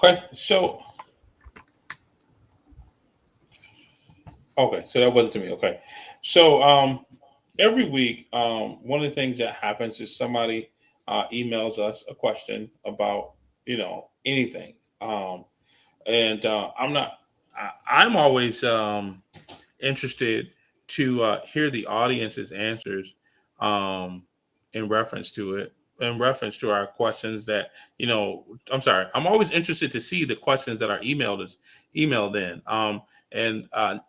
Okay, so that wasn't to me. Okay, so every week, one of the things that happens is somebody emails us a question about anything, and I'm always interested to hear the audience's answers in reference to it. In reference to our questions that, I'm always interested to see the questions that are emailed in. And I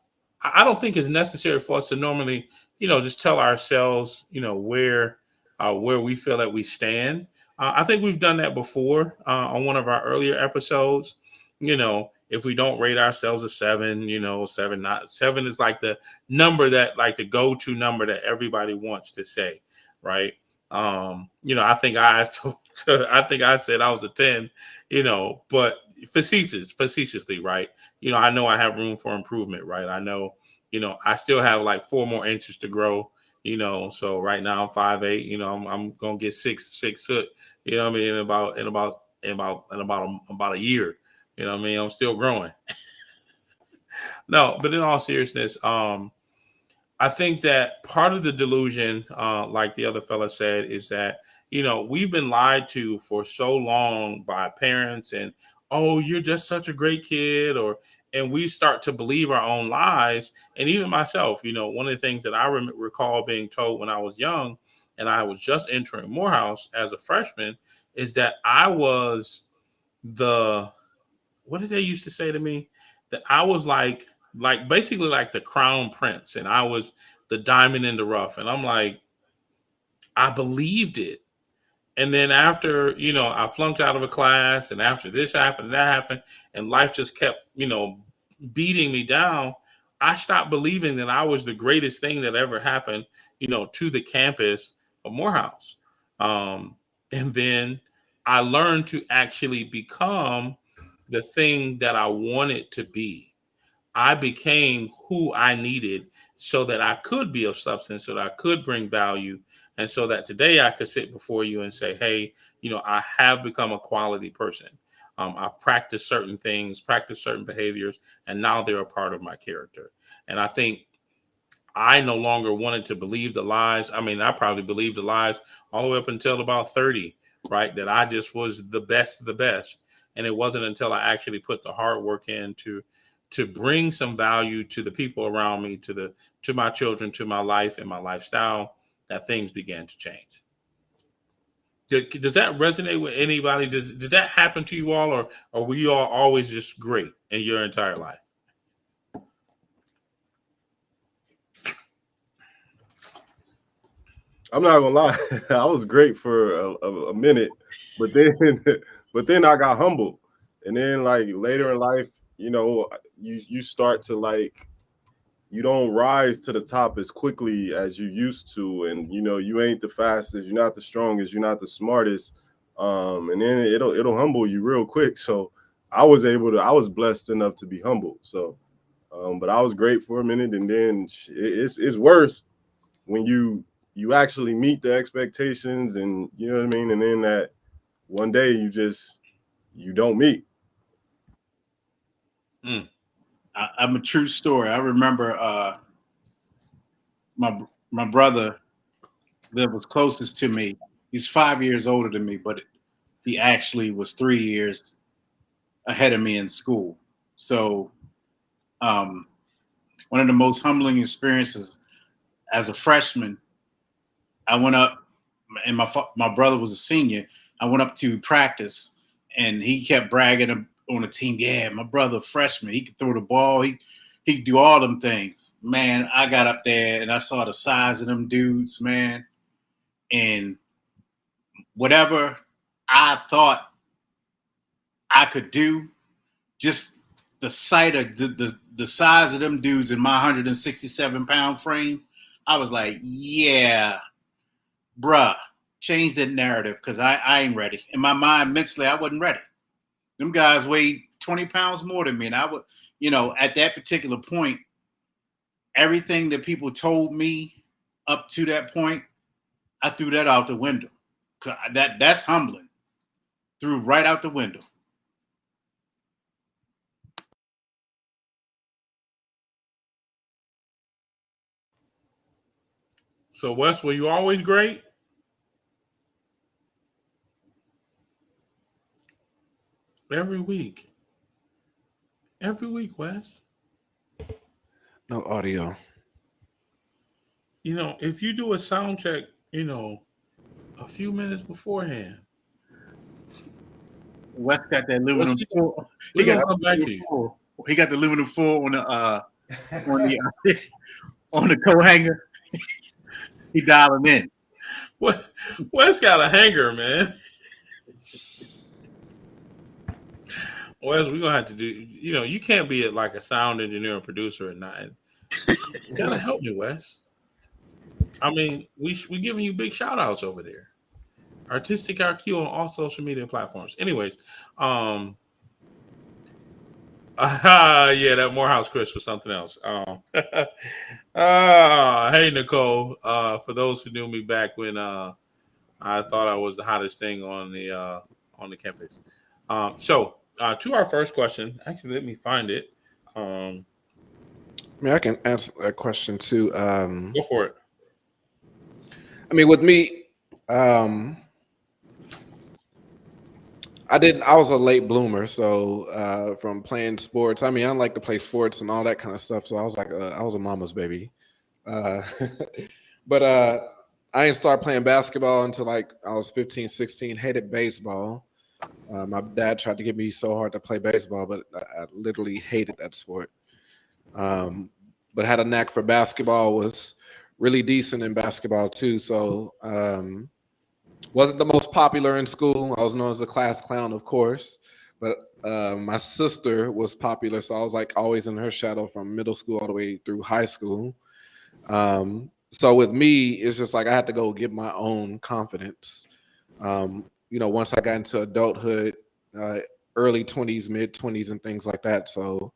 don't think it's necessary for us to normally, just tell ourselves, where we feel that we stand. I think we've done that before on one of our earlier episodes. If we don't rate ourselves a 7, 7 is like the number that, like the go-to number that everybody wants to say, right? I think I said I was a 10, but facetiously, right? I know I have room for improvement, right? I know, I still have like 4 more inches to grow, so right now I'm 5'8", I'm gonna get 6 foot, what I mean, in about a year, what I mean, I'm still growing. No, but in all seriousness, I think that part of the delusion, like the other fella said, is that, we've been lied to for so long by parents and, oh, you're just such a great kid, or we start to believe our own lies. And even myself, one of the things that I recall being told when I was young and I was just entering Morehouse as a freshman is that I was what did they used to say to me? That I was like basically like the crown prince, and I was the diamond in the rough. And I'm like, I believed it. And then after, I flunked out of a class, and after this happened, and that happened, and life just kept, beating me down, I stopped believing that I was the greatest thing that ever happened, to the campus of Morehouse. And then I learned to actually become the thing that I wanted to be. I became who I needed so that I could be of substance, so that I could bring value, and so that today I could sit before you and say, hey, I have become a quality person. I've practiced certain things, practiced certain behaviors, and now they're a part of my character. And I think I no longer wanted to believe the lies. I mean, I probably believed the lies all the way up until about 30, right? That I just was the best of the best. And it wasn't until I actually put the hard work in to bring some value to the people around me, to my children, to my life and my lifestyle, that things began to change. Does that resonate with anybody? Did that happen to you all, or were you all always just great in your entire life? I'm not gonna lie, I was great for a minute, but then I got humbled, and then like later in life, you start to like, you don't rise to the top as quickly as you used to, and you ain't the fastest, you're not the strongest, you're not the smartest, and then it'll humble you real quick. So I was blessed enough to be humbled. So, but I was great for a minute, and then it's worse when you actually meet the expectations, and you know what I mean, and then that one day you don't meet. I'm a true story. I remember my brother that was closest to me. He's 5 years older than me, but he actually was 3 years ahead of me in school. So one of the most humbling experiences as a freshman, I went up, and my brother was a senior. I went up to practice, and he kept bragging on the team. Yeah, my brother freshman, he could throw the ball. He could do all them things. Man, I got up there and I saw the size of them dudes, man. And whatever I thought I could do, just the sight of the size of them dudes in my 167-pound frame, I was like, yeah, bruh, change that narrative, because I ain't ready. In my mind, mentally, I wasn't ready. Them guys weighed 20 pounds more than me. And I would, at that particular point, everything that people told me up to that point, I threw that out the window. That's humbling. Threw right out the window. So Wes, were you always great? Every week, Wes. No audio. If you do a sound check, a few minutes beforehand, Wes got that aluminum foil. We're gonna come back to you. He got the aluminum foil on the coat hanger. He dialing in. Wes got a hanger, man. Wes, we're gonna have to do. You can't be like a sound engineer or producer at night. You gotta help me, Wes. I mean, we giving you big shout outs over there. Artistic IQ on all social media platforms. Anyways, yeah, that Morehouse Chris was something else. Hey Nicole. For those who knew me back when I thought I was the hottest thing on the campus. So to our first question, actually, let me find it. I mean, I can answer that question too. Go for it. I mean, with me, I I was a late bloomer, so from playing sports. I mean, I like to play sports and all that kind of stuff. So I was like, I was a mama's baby. Uh, but I didn't start playing basketball until like I was 15, 16. Hated baseball. My dad tried to get me so hard to play baseball, but I literally hated that sport. But had a knack for basketball. Was really decent in basketball too. So wasn't the most popular in school. I was known as the class clown, of course. But my sister was popular, so I was like always in her shadow from middle school all the way through high school. So with me, it's just like I had to go get my own confidence. Once I got into adulthood, early 20s, mid 20s, and things like that. So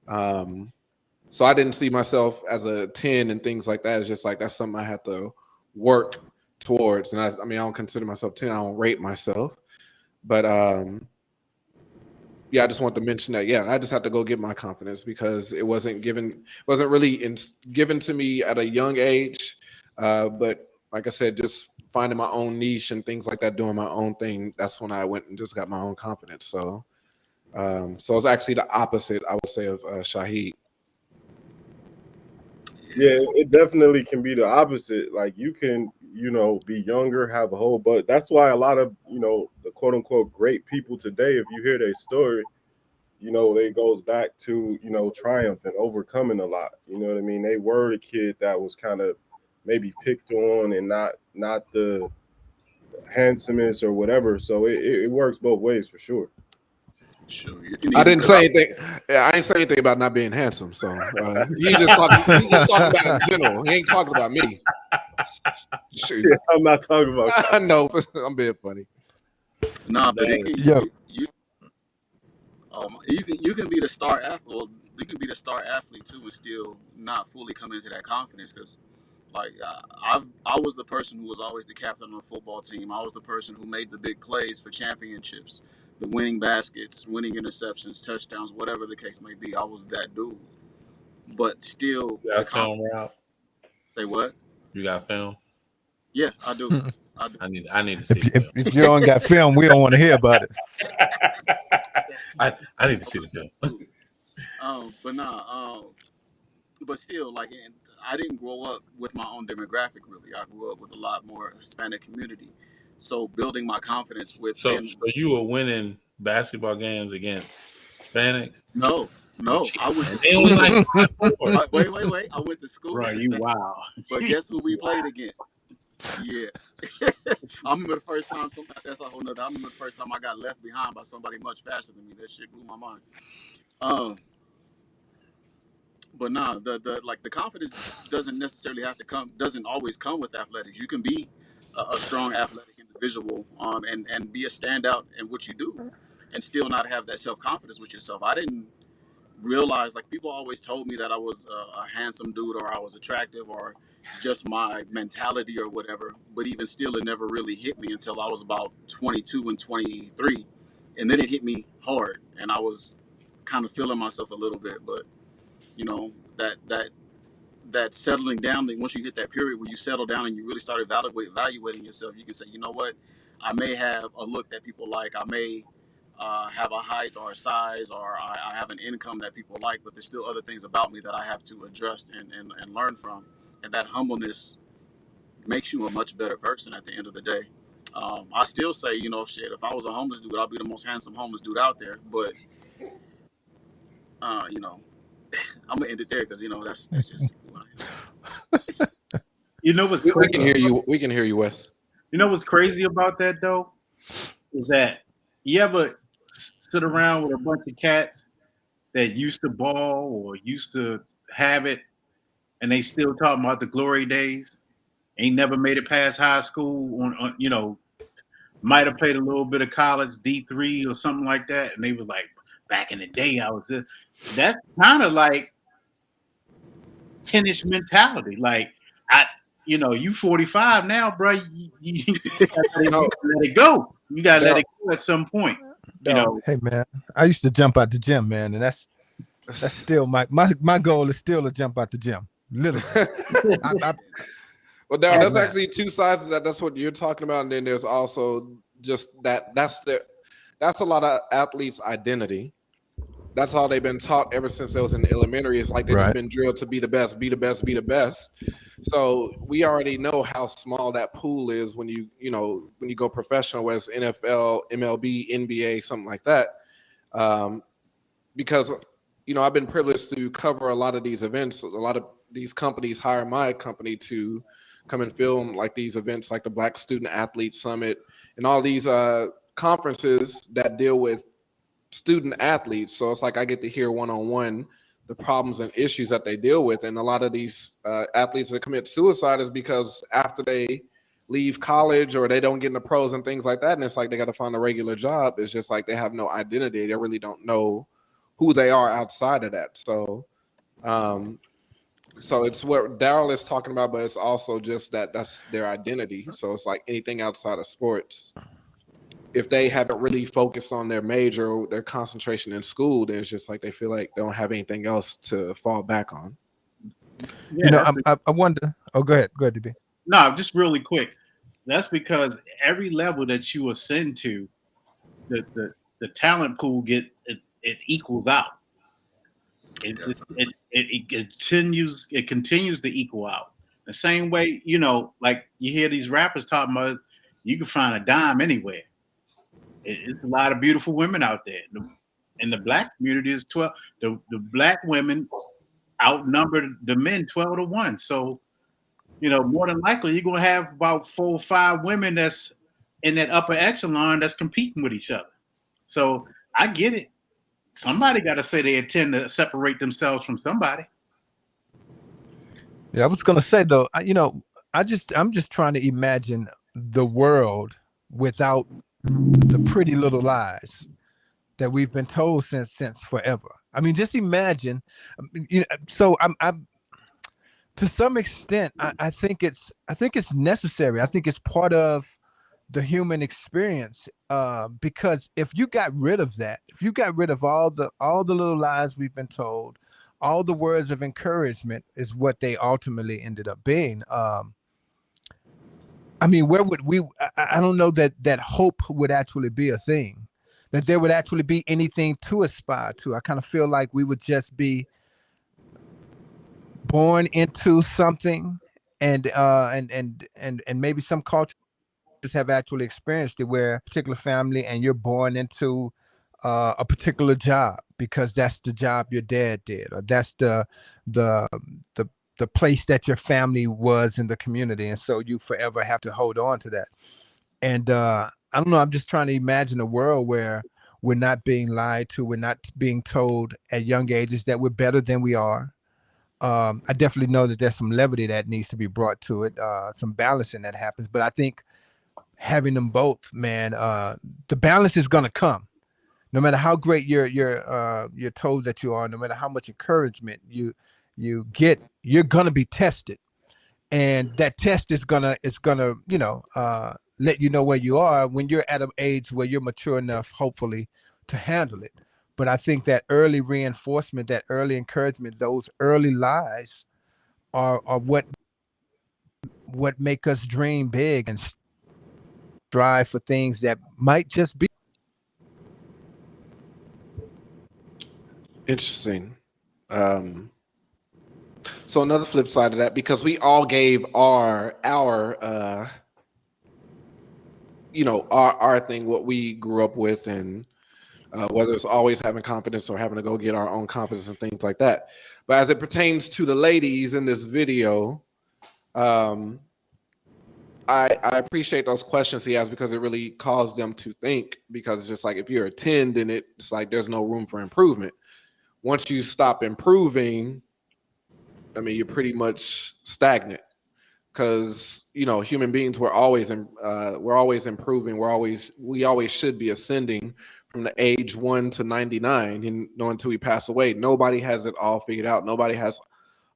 I didn't see myself as a 10 and things like that. It's just like that's something I had to work towards. And I mean, I don't consider myself 10. I don't rate myself. But yeah, I just want to mention that. Yeah, I just had to go get my confidence because it wasn't really given to me at a young age. But like I said, just finding my own niche and things like that, doing my own thing. That's when I went and just got my own confidence. So it's actually the opposite, I would say, of Shahid. Yeah, it definitely can be the opposite. Like you can, be younger, have a whole, but that's why a lot of, the quote unquote great people today, if you hear their story, it goes back to, triumph and overcoming a lot. You know what I mean? They were the kid that was kind of maybe picked on and not the handsomest or whatever. So it works both ways for sure. Sure. I didn't say anything. I didn't say anything about not being handsome. So he's just talking about in general. He ain't talking about me. Shoot. Yeah, I'm not talking about. I know. I'm being funny. Nah, but you can be the star athlete. Well, you can be the star athlete too, and still not fully come into that confidence. Because, like, I was the person who was always the captain on the football team. I was the person who made the big plays for championships, the winning baskets, winning interceptions, touchdowns, whatever the case may be. I was that dude. But still, you got film, Rob? Say what? You got film? Yeah, I do. I need to see the film. If you don't got film, we don't want to hear about it. I need to see the film. But still, like, I didn't grow up with my own demographic. Really, I grew up with a lot more Hispanic community. So building my confidence with so you were winning basketball games against Hispanics? No, I went to they school. only like 5'4". Wait. I went to school. Right, you wow. But guess who we played against? Yeah. I remember the first time that's a whole nother. I remember the first time I got left behind by somebody much faster than me. That shit blew my mind. But nah, the confidence doesn't always come with athletics. You can be a strong athletic individual, and be a standout in what you do, and still not have that self-confidence with yourself. I didn't realize, like, people always told me that I was a handsome dude, or I was attractive, or just my mentality or whatever. But even still, it never really hit me until I was about 22 and 23, and then it hit me hard, and I was kind of feeling myself a little bit. But that settling down, once you hit that period where you settle down and you really start evaluating yourself, you can say, you know what, I may have a look that people like, I may have a height or a size, or I have an income that people like, but there's still other things about me that I have to adjust and learn from. And that humbleness makes you a much better person at the end of the day. I still say, shit, if I was a homeless dude, I'd be the most handsome homeless dude out there. But, I'm gonna end it there because that's just. You know what's we crazy? can hear you. We can hear you, Wes. You know what's crazy about that though is that you ever sit around with a bunch of cats that used to ball or used to have it, and they still talking about the glory days. Ain't never made it past high school. Might have played a little bit of college, D3 or something like that, and they was like, back in the day, I was this. That's kind of like tennis mentality. Like, you 45 now, bro. You gotta let it go. You gotta let it go at some point. Hey man, I used to jump out the gym, man, and that's still my goal is still to jump out the gym. Literally. Well, Darryl, there's actually two sides of that. That's what you're talking about, and then there's also just that's that's a lot of athletes' identity. That's all they've been taught ever since they was in elementary. It's like they've just been drilled to be the best, be the best, be the best. So we already know how small that pool is when you go professional, whether it's NFL, MLB, NBA, something like that. Because I've been privileged to cover a lot of these events. A lot of these companies hire my company to come and film like these events, like the Black Student Athlete Summit and all these conferences that deal with student athletes. So it's like I get to hear one-on-one the problems and issues that they deal with. And a lot of these athletes that commit suicide is because after they leave college or they don't get in the pros and things like that, and it's like they got to find a regular job. It's just like they have no identity. They really don't know who they are outside of that. So so it's what Daryl is talking about, but it's also just that's their identity. So it's like anything outside of sports, if they haven't really focused on their major or their concentration in school, then it's just like they feel like they don't have anything else to fall back on. Yeah, I wonder. Oh, go ahead, DB. No, just really quick. That's because every level that you ascend to, the talent pool it equals out. It continues to equal out. The same way, like you hear these rappers talking about, you can find a dime anywhere. It's a lot of beautiful women out there. In the Black community, is 12. The Black women outnumber the men 12-1. So, more than likely, you're gonna have about 4 or 5 women that's in that upper echelon that's competing with each other. So I get it. Somebody got to say they intend to separate themselves from somebody. Yeah, I was gonna say though, I'm just trying to imagine the world without the pretty little lies that we've been told since forever. I mean, just imagine. So I'm to some extent, I think it's necessary. I think it's part of the human experience, because if you got rid of that, if you got rid of all the little lies we've been told, all the words of encouragement is what they ultimately ended up being. I mean, where would we? I don't know that hope would actually be a thing, that there would actually be anything to aspire to. I kind of feel like we would just be born into something, and maybe some cultures have actually experienced it, where a particular family and you're born into a particular job because that's the job your dad did, or that's the place that your family was in the community, and so you forever have to hold on to that. And I don't know, I'm just trying to imagine a world where we're not being lied to, we're not being told at young ages that we're better than we are. I definitely know that there's some levity that needs to be brought to it, some balancing that happens, but I think having them both, man, the balance is going to come no matter how great you're told that you are, no matter how much encouragement you get. You're going to be tested, and that test is gonna let you know where you are when you're at an age where you're mature enough, hopefully, to handle it. But I think that early reinforcement, that early encouragement, those early lies are what make us dream big and strive for things that might just be. Interesting. So another flip side of that, because we all gave our thing, what we grew up with, and whether it's always having confidence or having to go get our own confidence and things like that. But as it pertains to the ladies in this video, I appreciate those questions he has, because it really caused them to think, because it's just like, if you're a 10, then it's like there's no room for improvement. Once you stop improving, I mean, you're pretty much stagnant, because human beings, we're always improving. We always should be ascending from the age 1 to 99, and until we pass away. Nobody has it all figured out. Nobody has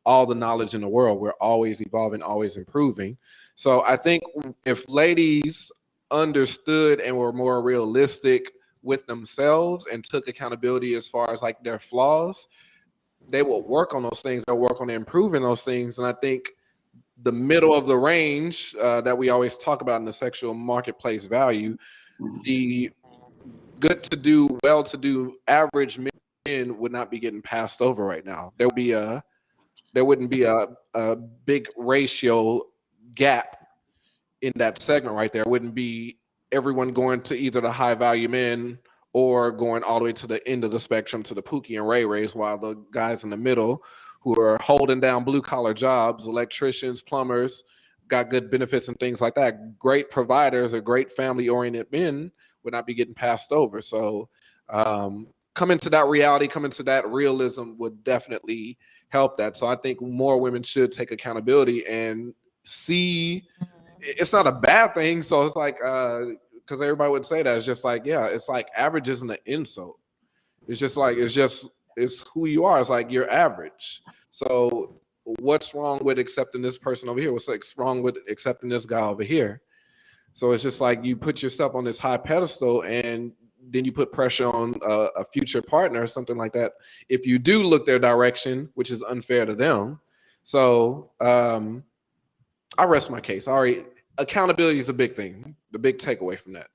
all the knowledge in the world. We're always evolving, always improving. So I think if ladies understood and were more realistic with themselves and took accountability as far as like their flaws, they will work on those things. They'll work on improving those things. And I think the middle of the range that we always talk about in the sexual marketplace value, the good to do, well-to-do, average men would not be getting passed over right now. There wouldn't be a big ratio gap in that segment right there. It wouldn't be everyone going to either the high value men or going all the way to the end of the spectrum to the Pookie and Ray Rays, while the guys in the middle who are holding down blue collar jobs, electricians, plumbers, got good benefits and things like that, great providers or great family oriented men would not be getting passed over. So coming to that reality, coming to that realism would definitely help that. So I think more women should take accountability and see it's not a bad thing. So it's like, because everybody would say that, it's just like, yeah, it's like average isn't an insult. It's just like, it's who you are. It's like you're average. So what's wrong with accepting this person over here? What's like wrong with accepting this guy over here? So it's just like you put yourself on this high pedestal and then you put pressure on a future partner or something like that. If you do look their direction, which is unfair to them. So I rest my case. All right. Accountability is a big thing. The big takeaway from that.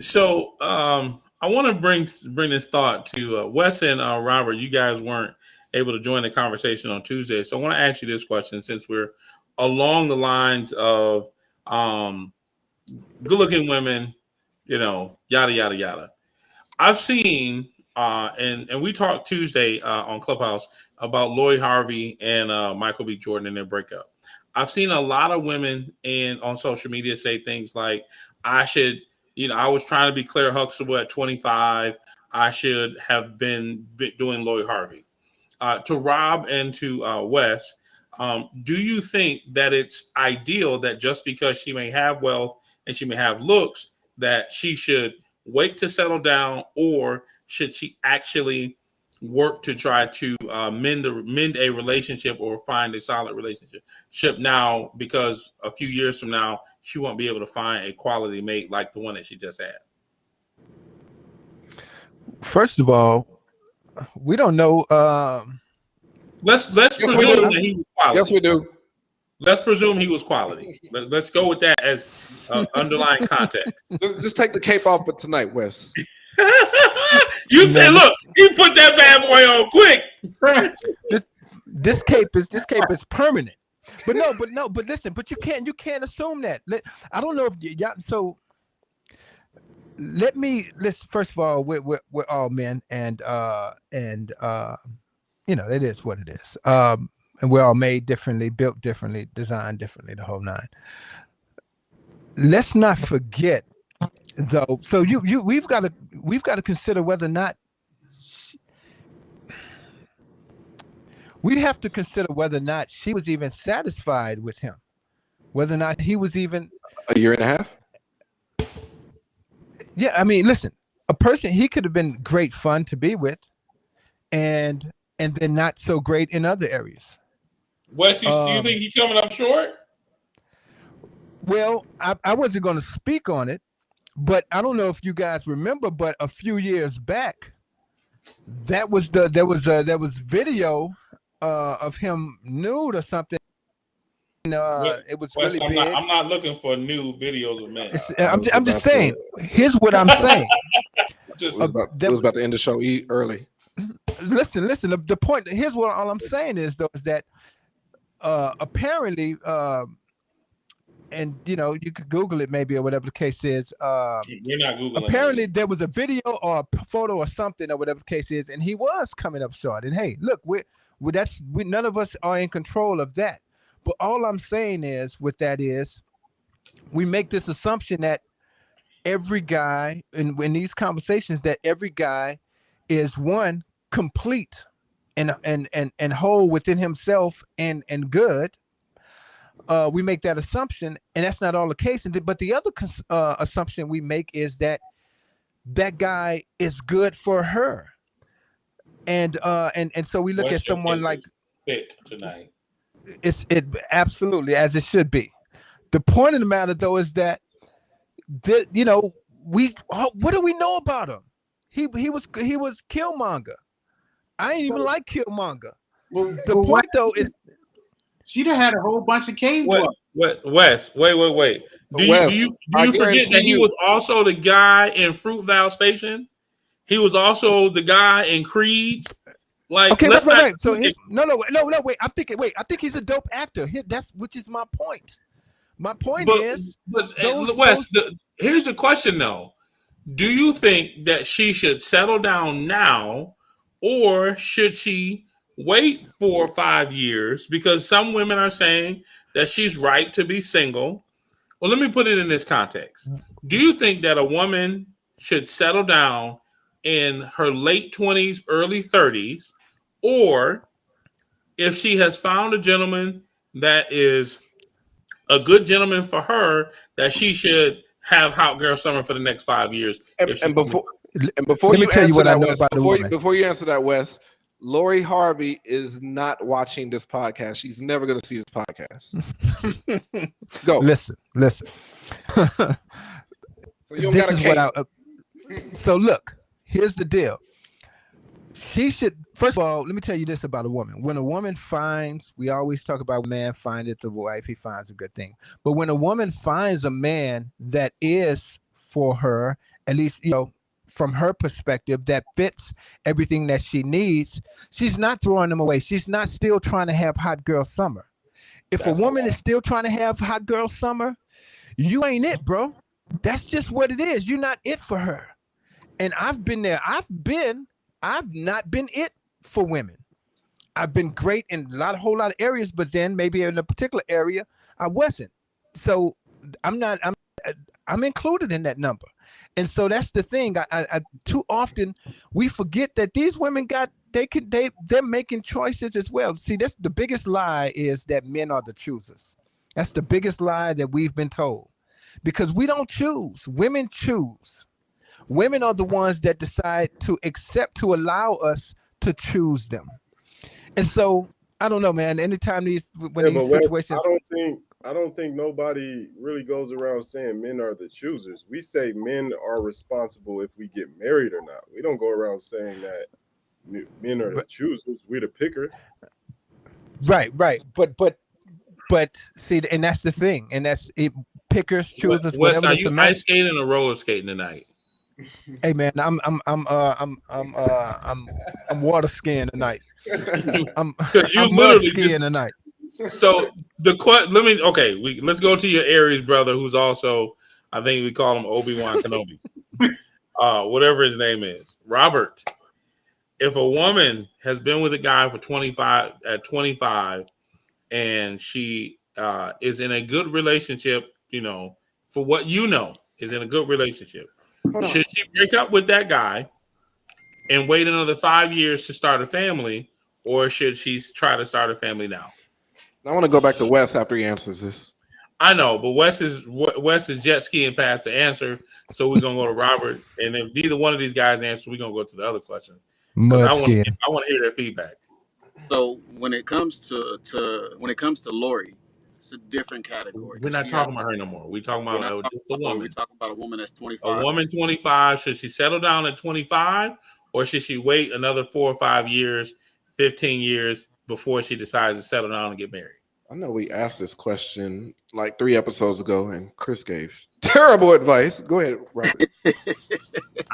So I want to bring this thought to Wes and Robert. You guys weren't able to join the conversation on Tuesday. So I want to ask you this question, since we're along the lines of good-looking women, yada, yada, yada. I've seen, and we talked Tuesday on Clubhouse about Lloyd Harvey and Michael B. Jordan and their breakup. I've seen a lot of women on social media say things like, I was trying to be Claire Huxtable at 25. I should have been doing Lloyd Harvey. To Rob and to Wes, do you think that it's ideal that just because she may have wealth and she may have looks, that she should wait to settle down, or should she actually work to try to mend a relationship or find a solid relationship now, because a few years from now she won't be able to find a quality mate like the one that she just had? First of all, we don't know. Let's presume that he was quality. Yes, we do. Let's presume he was quality. Let's go with that as underlying context. Just take the cape off for tonight, Wes. You said, look, you put that bad boy on quick. This cape is permanent. But listen, but you can't assume that. I don't know if y'all. So let's first of all, we're all men, and it is what it is. And we're all made differently, built differently, designed differently, the whole nine. Let's not forget, though. So we've got to consider whether or not we have to consider whether or not she was even satisfied with him, whether or not he was even a year and a half. Yeah, I mean, listen, a person, he could have been great fun to be with, and then not so great in other areas. Wes, you think he's coming up short? Well, I wasn't going to speak on it, but I don't know if you guys remember, but a few years back, there was video of him nude or something. It was Wes, really big. I'm not looking for new videos of men. I'm just saying. Here's what I'm saying. It was about to end the show early. Listen. The point. Here's what all I'm saying is that apparently, and you could Google it maybe or whatever the case is. We're not Googling. Apparently, there was a video or a photo or something or whatever the case is, and he was coming up short. And hey, look, none of us are in control of that. But all I'm saying is, with that is, we make this assumption that every guy in these conversations, that every guy is one complete and whole within himself and good. We make that assumption, and that's not all the case. But the other assumption we make is that guy is good for her, and so we look at someone like thick tonight. It absolutely, as it should be. The point of the matter, though, is that what do we know about him? He was Killmonger. I ain't even like Killmonger. The point, though, is She'd have had a whole bunch of cave What? dwellers. What? Wes? Wait. Do Wes, I you forget that guarantee he you- was also the guy in Fruitvale Station? He was also the guy in Creed. Like, Okay, let's right. not. So no. Wait. I think he's a dope actor. That's which is my point. My point is, Wes, here's the question though: do you think that she should settle down now, or should she wait 4 or 5 years? Because some women are saying that she's right to be single. Well, let me put it in this context. Do you think that a woman should settle down in her late 20s, early 30s, or if she has found a gentleman that is a good gentleman for her, that she should have hot girl summer for the next 5 years? And before let me you tell you answer what I that, know Wes, about a woman. before you answer that, Wes, Lori Harvey is not watching this podcast. She's never going to see this podcast. Go. Listen. So you don't This got a is cake. what so look, here's the deal. She should, first of all, let me tell you this about a woman. When a woman finds, we always talk about man findeth the wife, he finds a good thing. But when a woman finds a man that is for her, at least, from her perspective, that fits everything that she needs, she's not throwing them away. She's not still trying to have hot girl summer. If a woman is still trying to have hot girl summer, you ain't it, bro. That's just what it is. You're not it for her. And I've been there. I've not been it for women. I've been great in a whole lot of areas, but then maybe in a particular area, I wasn't. So I'm included in that number. And so that's the thing. I too often we forget that these women they're making choices as well. See, that's the biggest lie, is that men are the choosers. That's the biggest lie that we've been told, because we don't choose. Women choose. Women are the ones that decide to allow us to choose them. And so I don't know, man. Anytime these situations, Wes, I don't think nobody really goes around saying men are the choosers. We say men are responsible if we get married or not. We don't go around saying that men are the choosers. We're the pickers. Right. But see, and that's the thing, and that's it. Pickers, choosers, Wes, whatever. are you ice skating or roller skating tonight? Hey man, I'm water skiing tonight. I'm mud skiing tonight. So let's go to your Aries brother, who's also, I think we call him Obi-Wan Kenobi, whatever his name is, Robert. If a woman has been with a guy for 25, and she is in a good relationship, for what is in a good relationship, should she break up with that guy and wait another 5 years to start a family, or should she try to start a family now? I want to go back to Wes after he answers this. I know, but Wes is jet skiing past the answer, so we're gonna go to Robert, and if neither one of these guys answer, we're gonna go to the other questions. I want to hear their feedback. So when it comes to Lori, it's a different category. We're not talking about her no more. We're talking about just the woman. We're talking about a woman that's 25. A woman 25. Should she settle down at 25, or should she wait another 4 or 5 years, 15 years before she decides to settle down and get married? I know we asked this question like 3 episodes ago, and Chris gave terrible advice. Go ahead, Robert.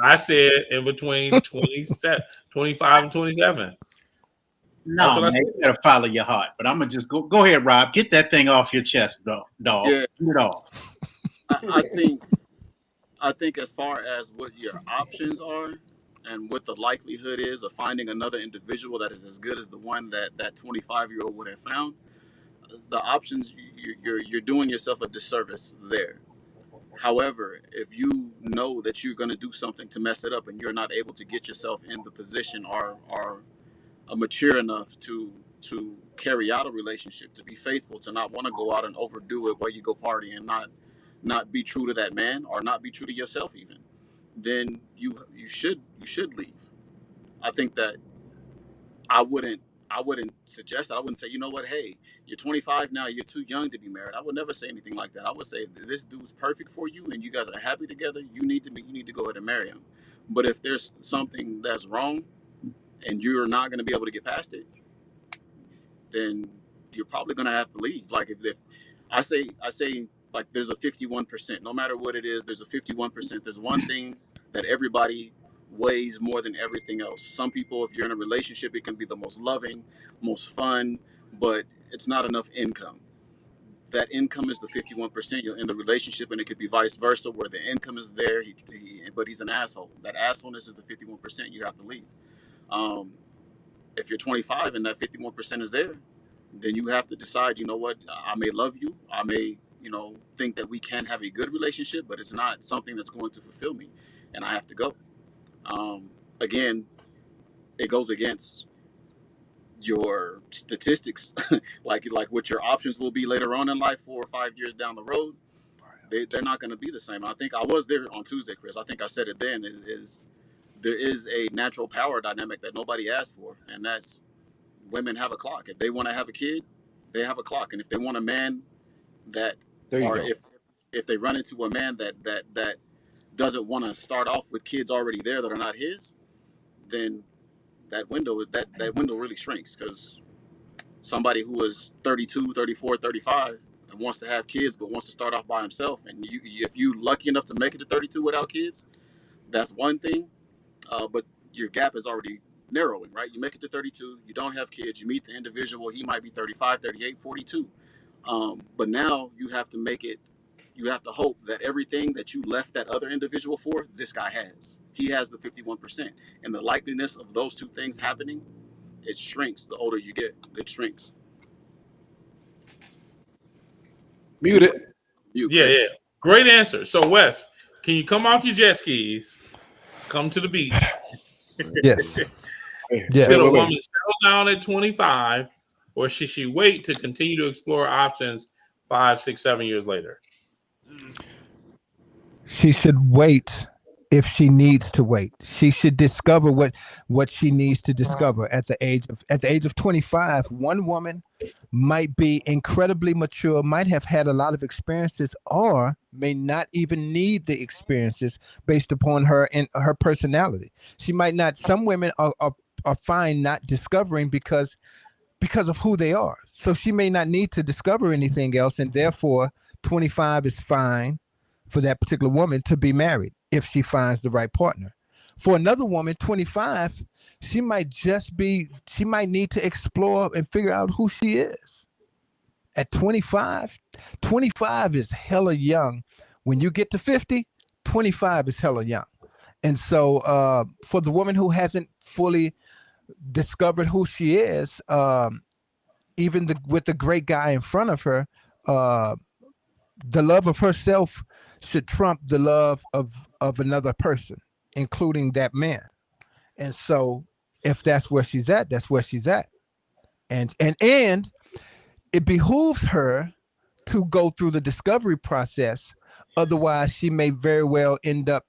I said in between 25 and 27. No, man, you gotta follow your heart. But I'm gonna just go ahead, Rob. Get that thing off your chest, dog. Yeah. Get it off. I think as far as what your options are and what the likelihood is of finding another individual that is as good as the one that 25-year-old would have found, the options, you're doing yourself a disservice there. However, if you know that you're going to do something to mess it up and you're not able to get yourself in the position or mature enough to carry out a relationship, to be faithful, to not want to go out and overdo it where you go party and not be true to that man or not be true to yourself even, then you should leave. I think that I wouldn't suggest that. I wouldn't say, you know what, hey, you're 25 now, you're too young to be married. I would never say anything like that. I would say, this dude's perfect for you and you guys are happy together, you need to go ahead and marry him. But if there's something that's wrong and you're not going to be able to get past it, then you're probably gonna have to leave. Like if I say like there's a 51%. No matter what it is, there's a 51%. There's one thing that everybody weighs more than everything else. Some people, if you're in a relationship, it can be the most loving, most fun, but it's not enough income. That income is the 51%. You're in the relationship, and it could be vice versa, where the income is there, but he's an asshole. That assholeness is the 51%. You have to leave. Um, if you're 25 and that 51% is there, then you have to decide, you know what, I may love you. I may, think that we can have a good relationship, but it's not something that's going to fulfill me, and I have to go. Again, it goes against your statistics, like what your options will be later on in life, 4 or 5 years down the road. They're not going to be the same. I think I was there on Tuesday, Chris. I think I said it then. Is there is a natural power dynamic that nobody asked for, and that's women have a clock. If they want to have a kid, they have a clock, and if they want a man that, or if they run into a man that doesn't want to start off with kids already there that are not his, then that window really shrinks, because somebody who is 32, 34, 35 and wants to have kids but wants to start off by himself, and if you lucky enough to make it to 32 without kids, that's one thing, but your gap is already narrowing, right? You make it to 32, you don't have kids, you meet the individual, he might be 35, 38, 42, but now you have to hope that everything that you left that other individual for, this guy has. He has the 51%. And the likeliness of those two things happening, it shrinks the older you get. It shrinks. Mute it. Yeah. Great answer. So, Wes, can you come off your jet skis, come to the beach? Yes. Should a woman settle down at 25, or should she wait to continue to explore options 5, 6, 7 years later? She should wait if she needs to wait. She should discover what she needs to discover at the age of 25. One woman might be incredibly mature, might have had a lot of experiences, or may not even need the experiences based upon her and her personality. She might not. Some women are fine not discovering because of who they are. So she may not need to discover anything else, and therefore 25 is fine for that particular woman to be married if she finds the right partner. For another woman, 25, she might need to explore and figure out who she is. At 25 is hella young. When you get to 50, 25 is hella young. And so for the woman who hasn't fully discovered who she is, even with the great guy in front of her, the love of herself should trump the love of another person, including that man. And so if that's where she's at, that's where she's at. And it behooves her to go through the discovery process. Otherwise, she may very well end up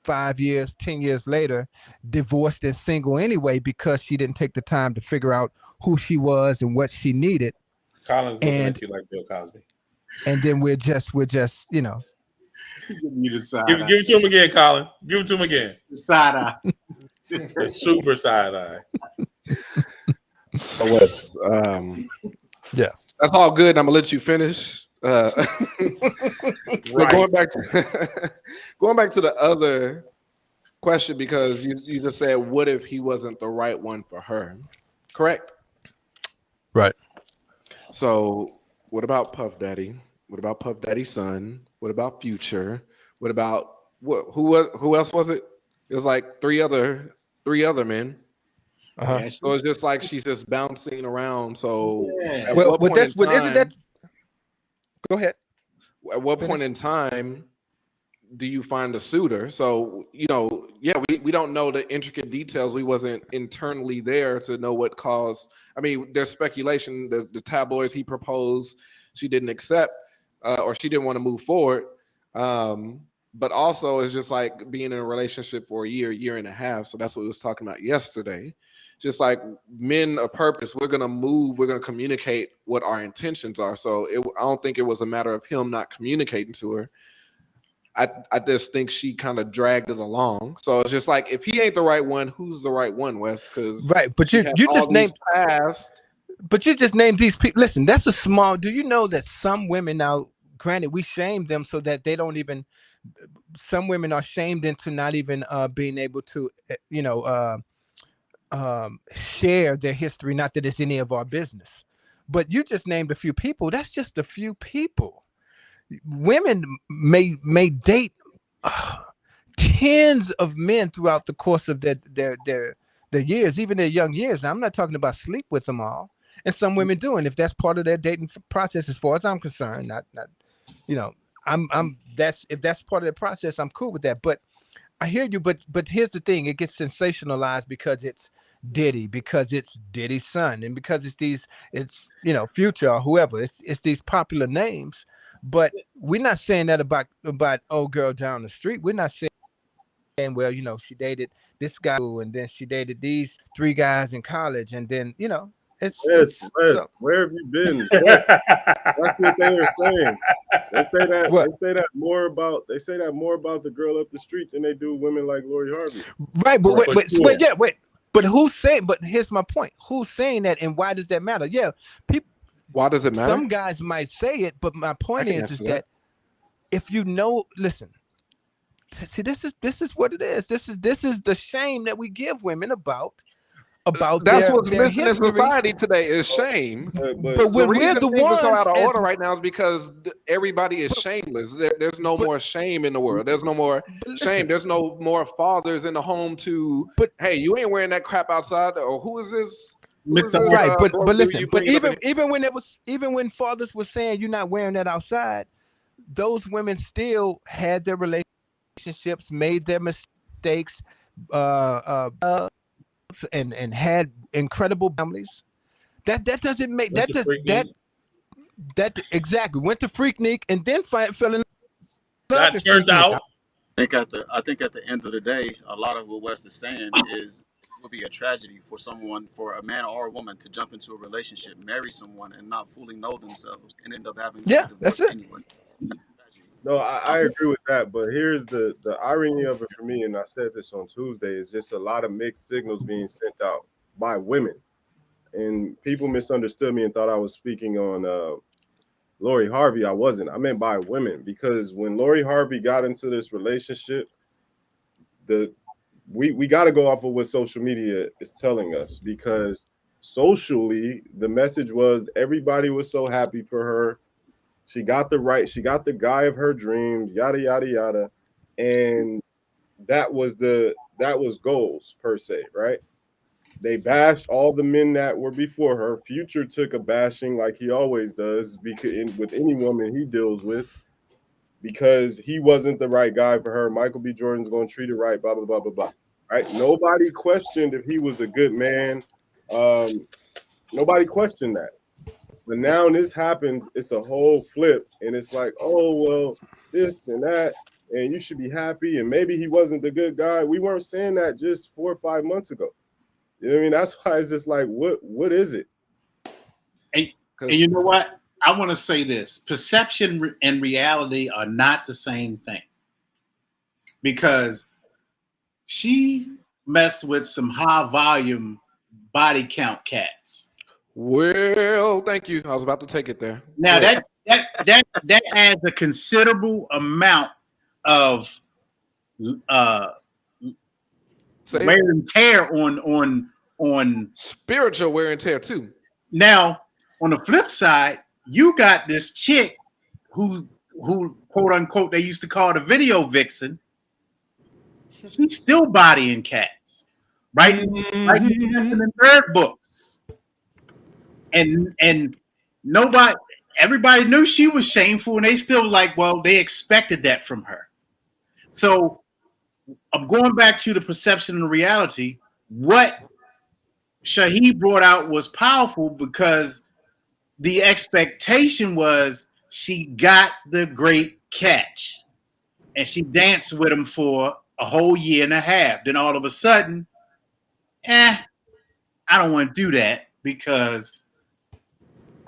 5 years, 10 years later, divorced and single anyway, because she didn't take the time to figure out who she was and what she needed. Colin's looking at you like Bill Cosby. And then we're just, Give me the side give it to him again, Colin. Give it to him again. The side eye. The super side eye. So what? Yeah, that's all good. And I'm gonna let you finish. Right. Going back to the other question, because you just said, what if he wasn't the right one for her? Correct. Right. So what about Puff Daddy? What about Puff Daddy's son? What about Future? What about who else was it? It was like three other men. Uh-huh. So it's just like she's just bouncing around. So Yeah. Well, isn't that? Go ahead. At what point in time do you find a suitor? So, we don't know the intricate details. We wasn't internally there to know what caused. I mean, there's speculation. The tabloids, he proposed, she didn't accept, or she didn't want to move forward. But also it's just like being in a relationship for a year and a half. So that's what we was talking about yesterday. Just like men of purpose, we're going to move, we're going to communicate what our intentions are. So I don't think it was a matter of him not communicating to her. I just think she kind of dragged it along. So it's just like, if he ain't the right one, who's the right one, Wes? Because right, but you just named past But you just named these people. Listen, that's a small. Do you know that some women now? Granted, we shame them so that they don't even. Some women are shamed into not even being able to, share their history. Not that it's any of our business, but you just named a few people. That's just a few people. Women may date tens of men throughout the course of their years, even their young years. Now, I'm not talking about sleep with them all, and some women do, and if that's part of their dating process, as far as I'm concerned, not if that's part of the process, I'm cool with that. But I hear you, but here's the thing: it gets sensationalized because it's Diddy, because it's Diddy's son, and because it's Future or whoever. It's these popular names, but we're not saying that about old girl down the street. We're not saying, well, she dated this guy and then she dated these 3 guys in college, and then Yes. Where have you been? That's what they were saying. They say that. What? They say that more about the girl up the street than they do women like Lori Harvey. Right, but wait. But who's saying? But here's my point. Who's saying that, and why does that matter? Yeah, people. Why does it matter? Some guys might say it, but my point is that if listen. See, this is what it is. This is the shame that we give women about that's what's missing in society today is shame. But when we're the ones are so out of order right now is because everybody is shameless. There's no more shame in the world. There's no more shame. There's no more fathers in the home to. But hey, you ain't wearing that crap outside. Or who is this? Right, but listen. But even when fathers were saying you're not wearing that outside, those women still had their relationships, made their mistakes, and had incredible families. That doesn't make that exactly went to Freaknik and then fell in love. That turned out. I think at the end of the day, a lot of what Wes is saying is it would be a tragedy for a man or a woman to jump into a relationship, marry someone, and not fully know themselves, and end up having to divorce anyway. No, I agree with that, but here's the irony of it for me, and I said this on Tuesday, is just a lot of mixed signals being sent out by women. And people misunderstood me and thought I was speaking on Lori Harvey. I wasn't. I meant by women, because when Lori Harvey got into this relationship, we got to go off of what social media is telling us, because socially the message was everybody was so happy for her. She got the guy of her dreams, yada yada yada, and that was goals per se, right? They bashed all the men that were before her. Future took a bashing like he always does, because with any woman he deals with, because he wasn't the right guy for her. Michael B. Jordan's going to treat her right, blah blah blah blah blah. Right? Nobody questioned if he was a good man. Nobody questioned that. But now this happens, it's a whole flip, and it's like, oh, well, this and that, and you should be happy, and maybe he wasn't the good guy. We weren't saying that just 4 or 5 months ago. You know what I mean? That's why it's just like, what is it? And you know what? I want to say this. Perception and reality are not the same thing. Because she messed with some high-volume body count cats. Well, thank you. I was about to take it there. Now that adds a considerable amount of wear and tear on spiritual wear and tear too. Now, on the flip side, you got this chick who quote unquote they used to call the video vixen. She's still bodying cats, right? In the third books. And everybody knew she was shameful, and they still they expected that from her. So I'm going back to the perception and reality. What Shaheed brought out was powerful because the expectation was she got the great catch, and she danced with him for a whole year and a half. Then all of a sudden, I don't want to do that because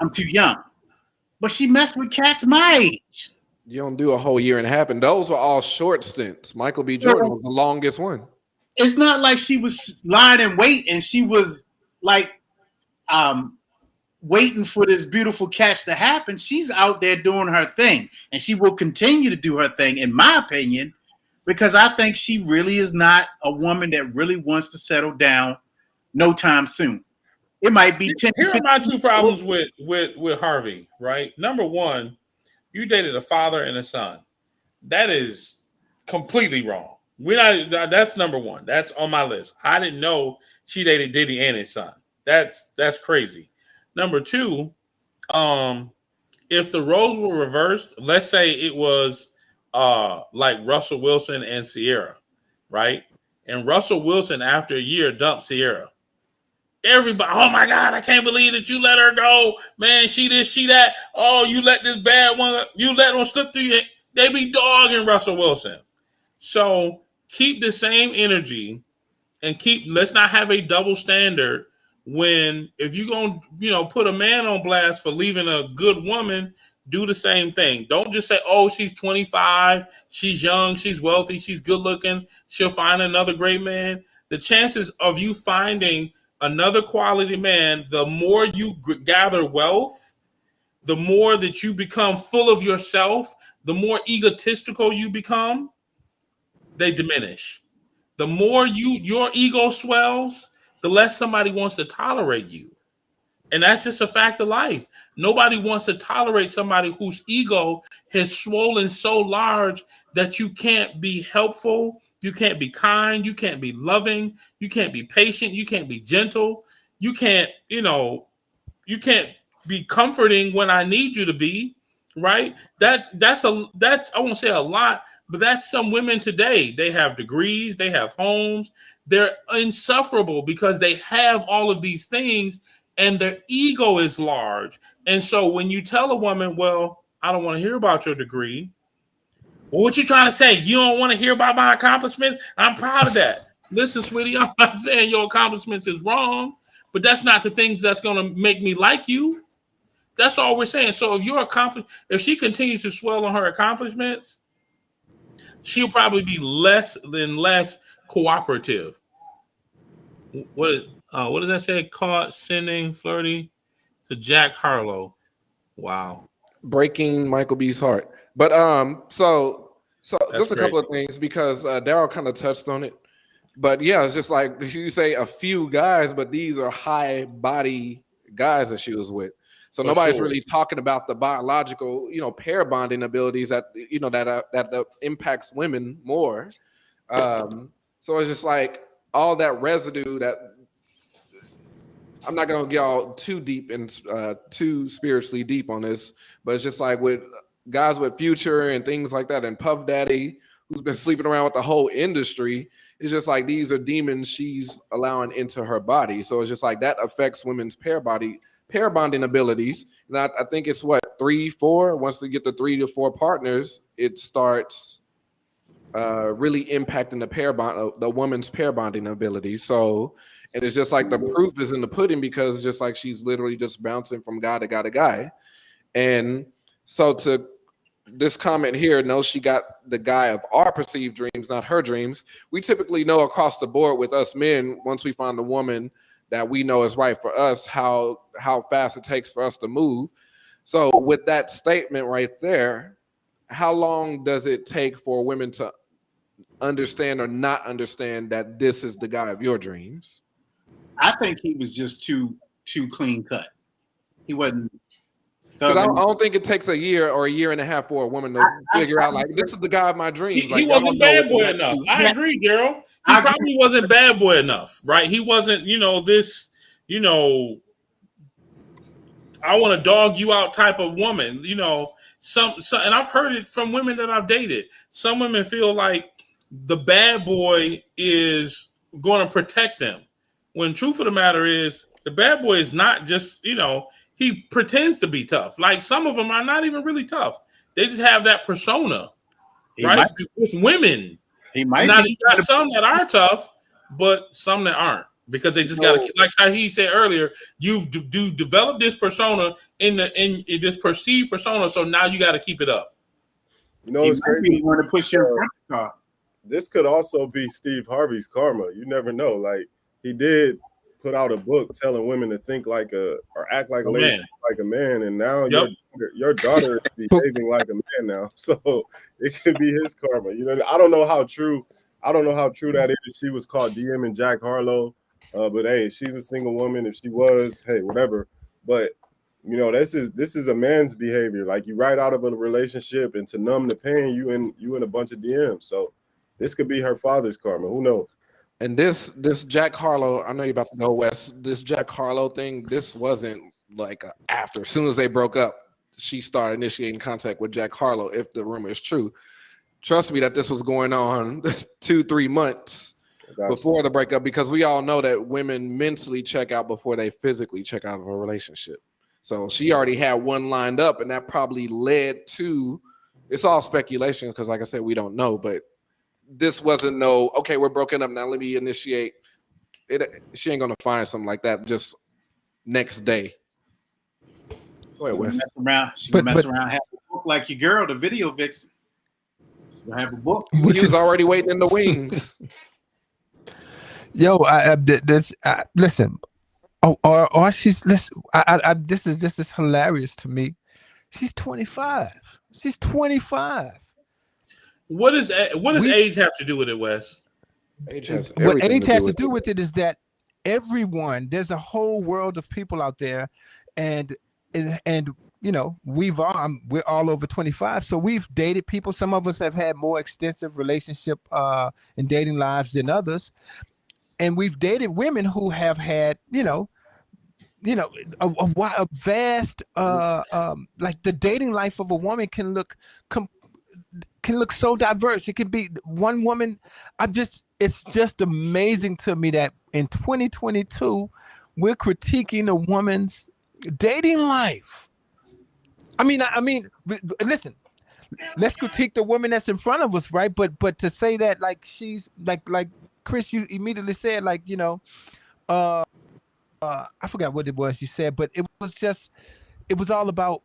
I'm too young. But she messed with cats my age. You don't do a whole year and a half, and those were all short stints. Michael B. Jordan was the longest one. It's not like she was lying in wait and she was like waiting for this beautiful catch to happen. She's out there doing her thing, and she will continue to do her thing, in my opinion, because I think she really is not a woman that really wants to settle down no time soon. It might be 10. Here are my two problems with Harvey, right? Number one, you dated a father and a son. That is completely wrong. That's number one. That's on my list. I didn't know she dated Diddy and his son. That's crazy. Number two, if the roles were reversed, let's say it was like Russell Wilson and Sierra, right? And Russell Wilson, after a year, dumped Sierra. Everybody, oh my God, I can't believe that you let her go. Man, she this, she that. Oh, you let this bad one, you let one slip through you. They be dogging Russell Wilson. So keep the same energy and let's not have a double standard when if you're going to, put a man on blast for leaving a good woman, do the same thing. Don't just say, oh, she's 25, she's young, she's wealthy, she's good looking, she'll find another great man. The chances of you finding another quality man, the more you gather wealth, the more that you become full of yourself, the more egotistical you become, they diminish. The more your ego swells, the less somebody wants to tolerate you. And that's just a fact of life. Nobody wants to tolerate somebody whose ego has swollen so large that you can't be helpful, you can't be kind, you can't be loving, you can't be patient, you can't be gentle, you can't, you can't be comforting when I need you to be, right? That's I won't say a lot, but that's some women today. They have degrees, they have homes, they're insufferable because they have all of these things and their ego is large. And so when you tell a woman, well, I don't want to hear about your degree. Well, what you trying to say? You don't want to hear about my accomplishments? I'm proud of that. Listen, sweetie, I'm not saying your accomplishments is wrong, but that's not the things that's going to make me like you. That's all we're saying. So if she continues to swell on her accomplishments, she'll probably be less cooperative. What does that say? Caught sending flirty to Jack Harlow. Wow. Breaking Michael B's heart. But so That's just a couple of things because Daryl kind of touched on it. But yeah, it's just like you say a few guys, but these are high body guys that she was with. So nobody's really talking about the biological, pair bonding abilities that that impacts women more. So it's just like all that residue that I'm not gonna get all too deep and too spiritually deep on this, but it's just like with guys with Future and things like that, and Puff Daddy, who's been sleeping around with the whole industry. It's just like these are demons she's allowing into her body. So it's just like that affects women's pair bonding abilities. And I think it's 3, 4. Once they get the 3 to 4 partners, it starts really impacting the woman's pair bonding ability. So, and it's just like the proof is in the pudding because it's just like she's literally just bouncing from guy to guy to guy. And so to this comment here, no, she got the guy of our perceived dreams, not her dreams. We typically know across the board with us men, once we find a woman that we know is right for us, how fast it takes for us to move. So with that statement right there, how long does it take for women to understand or not understand that this is the guy of your dreams? I think he was just too clean cut. He wasn't. Because I don't think it takes a year or a year and a half for a woman to figure out, like, this is the guy of my dreams. He wasn't bad boy enough. I agree, Daryl. He probably wasn't bad boy enough, right? He wasn't, I want to dog you out type of woman. Some, and I've heard it from women that I've dated. Some women feel like the bad boy is going to protect them. When truth of the matter is, the bad boy is not just, he pretends to be tough. Like some of them are not even really tough. They just have that persona, right? With women. He might. Now you got some that are tough, but some that aren't because they just got to, like how he said earlier, you've developed this persona in this perceived persona, so now you got to keep it up. It's crazy. Want to push your car. This could also be Steve Harvey's karma. You never know. Like he did put out a book telling women to think like or act like a lady, man. like a man, and now Yep. your daughter is behaving like a man now. So it could be his karma. You know, I don't know how true that is. She was caught DMing Jack Harlow, but hey, she's a single woman. If she was, hey, whatever. But you know, this is a man's behavior. Like, you right out of a relationship, and to numb the pain, you in a bunch of DMs. So this could be her father's karma. Who knows? And this Jack Harlow, I know you're about to go West. This Jack Harlow thing, this wasn't like after. As soon as they broke up, she started initiating contact with Jack Harlow. If the rumor is true, trust me that this was going on 2-3 months before the breakup, because we all know that women mentally check out before they physically check out of a relationship. So she already had one lined up, and that probably led to. It's all speculation because, like I said, we don't know, but. This wasn't okay, we're broken up now, let me initiate it. She ain't gonna find something like that just next day. Go ahead, Wes. She gonna mess around, have a book like your girl, the video vixen. She's gonna have a book. He was already waiting in the wings. Yo, listen. Or she's listen. This is hilarious to me. She's 25. She's 25. What does age have to do with it, Wes? What age has to do with it is that there's a whole world of people out there, and you know, we're all over 25, so we've dated people. Some of us have had more extensive relationship and dating lives than others, and we've dated women who have had a vast like the dating life of a woman can look so diverse. It could be one woman. It's just amazing to me that in 2022 we're critiquing a woman's dating life. I mean, listen, let's critique the woman that's in front of us, right? But to say that like she's like Chris, you immediately said, like, you know, I forgot what it was you said, but it was all about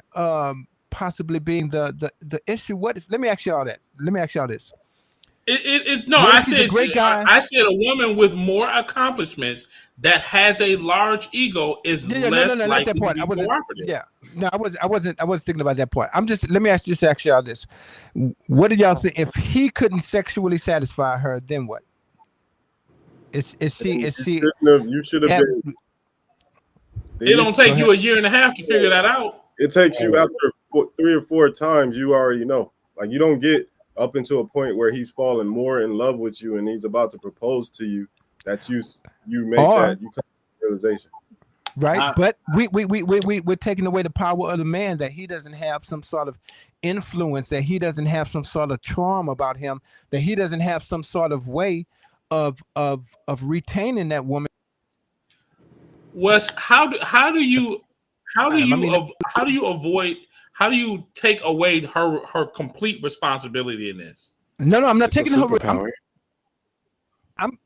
possibly being the issue. Let me ask y'all this. I said great guy. I said a woman with more accomplishments that has a large ego is less likely to be cooperative. Yeah, no, I wasn't thinking about that part. Let me ask y'all this. What did y'all think? If he couldn't sexually satisfy her, then what? Is she? You should have been. It don't take you a year and a half to figure that out. It takes you after 3 or 4 times. You already know. Like, you don't get up into a point where he's falling more in love with you and he's about to propose to you that you make that you come to realization. Right, but we're taking away the power of the man, that he doesn't have some sort of influence, that he doesn't have some sort of charm about him, that he doesn't have some sort of way of retaining that woman. Wes, how do you take away her complete responsibility in this? No, I'm not taking her power. I'm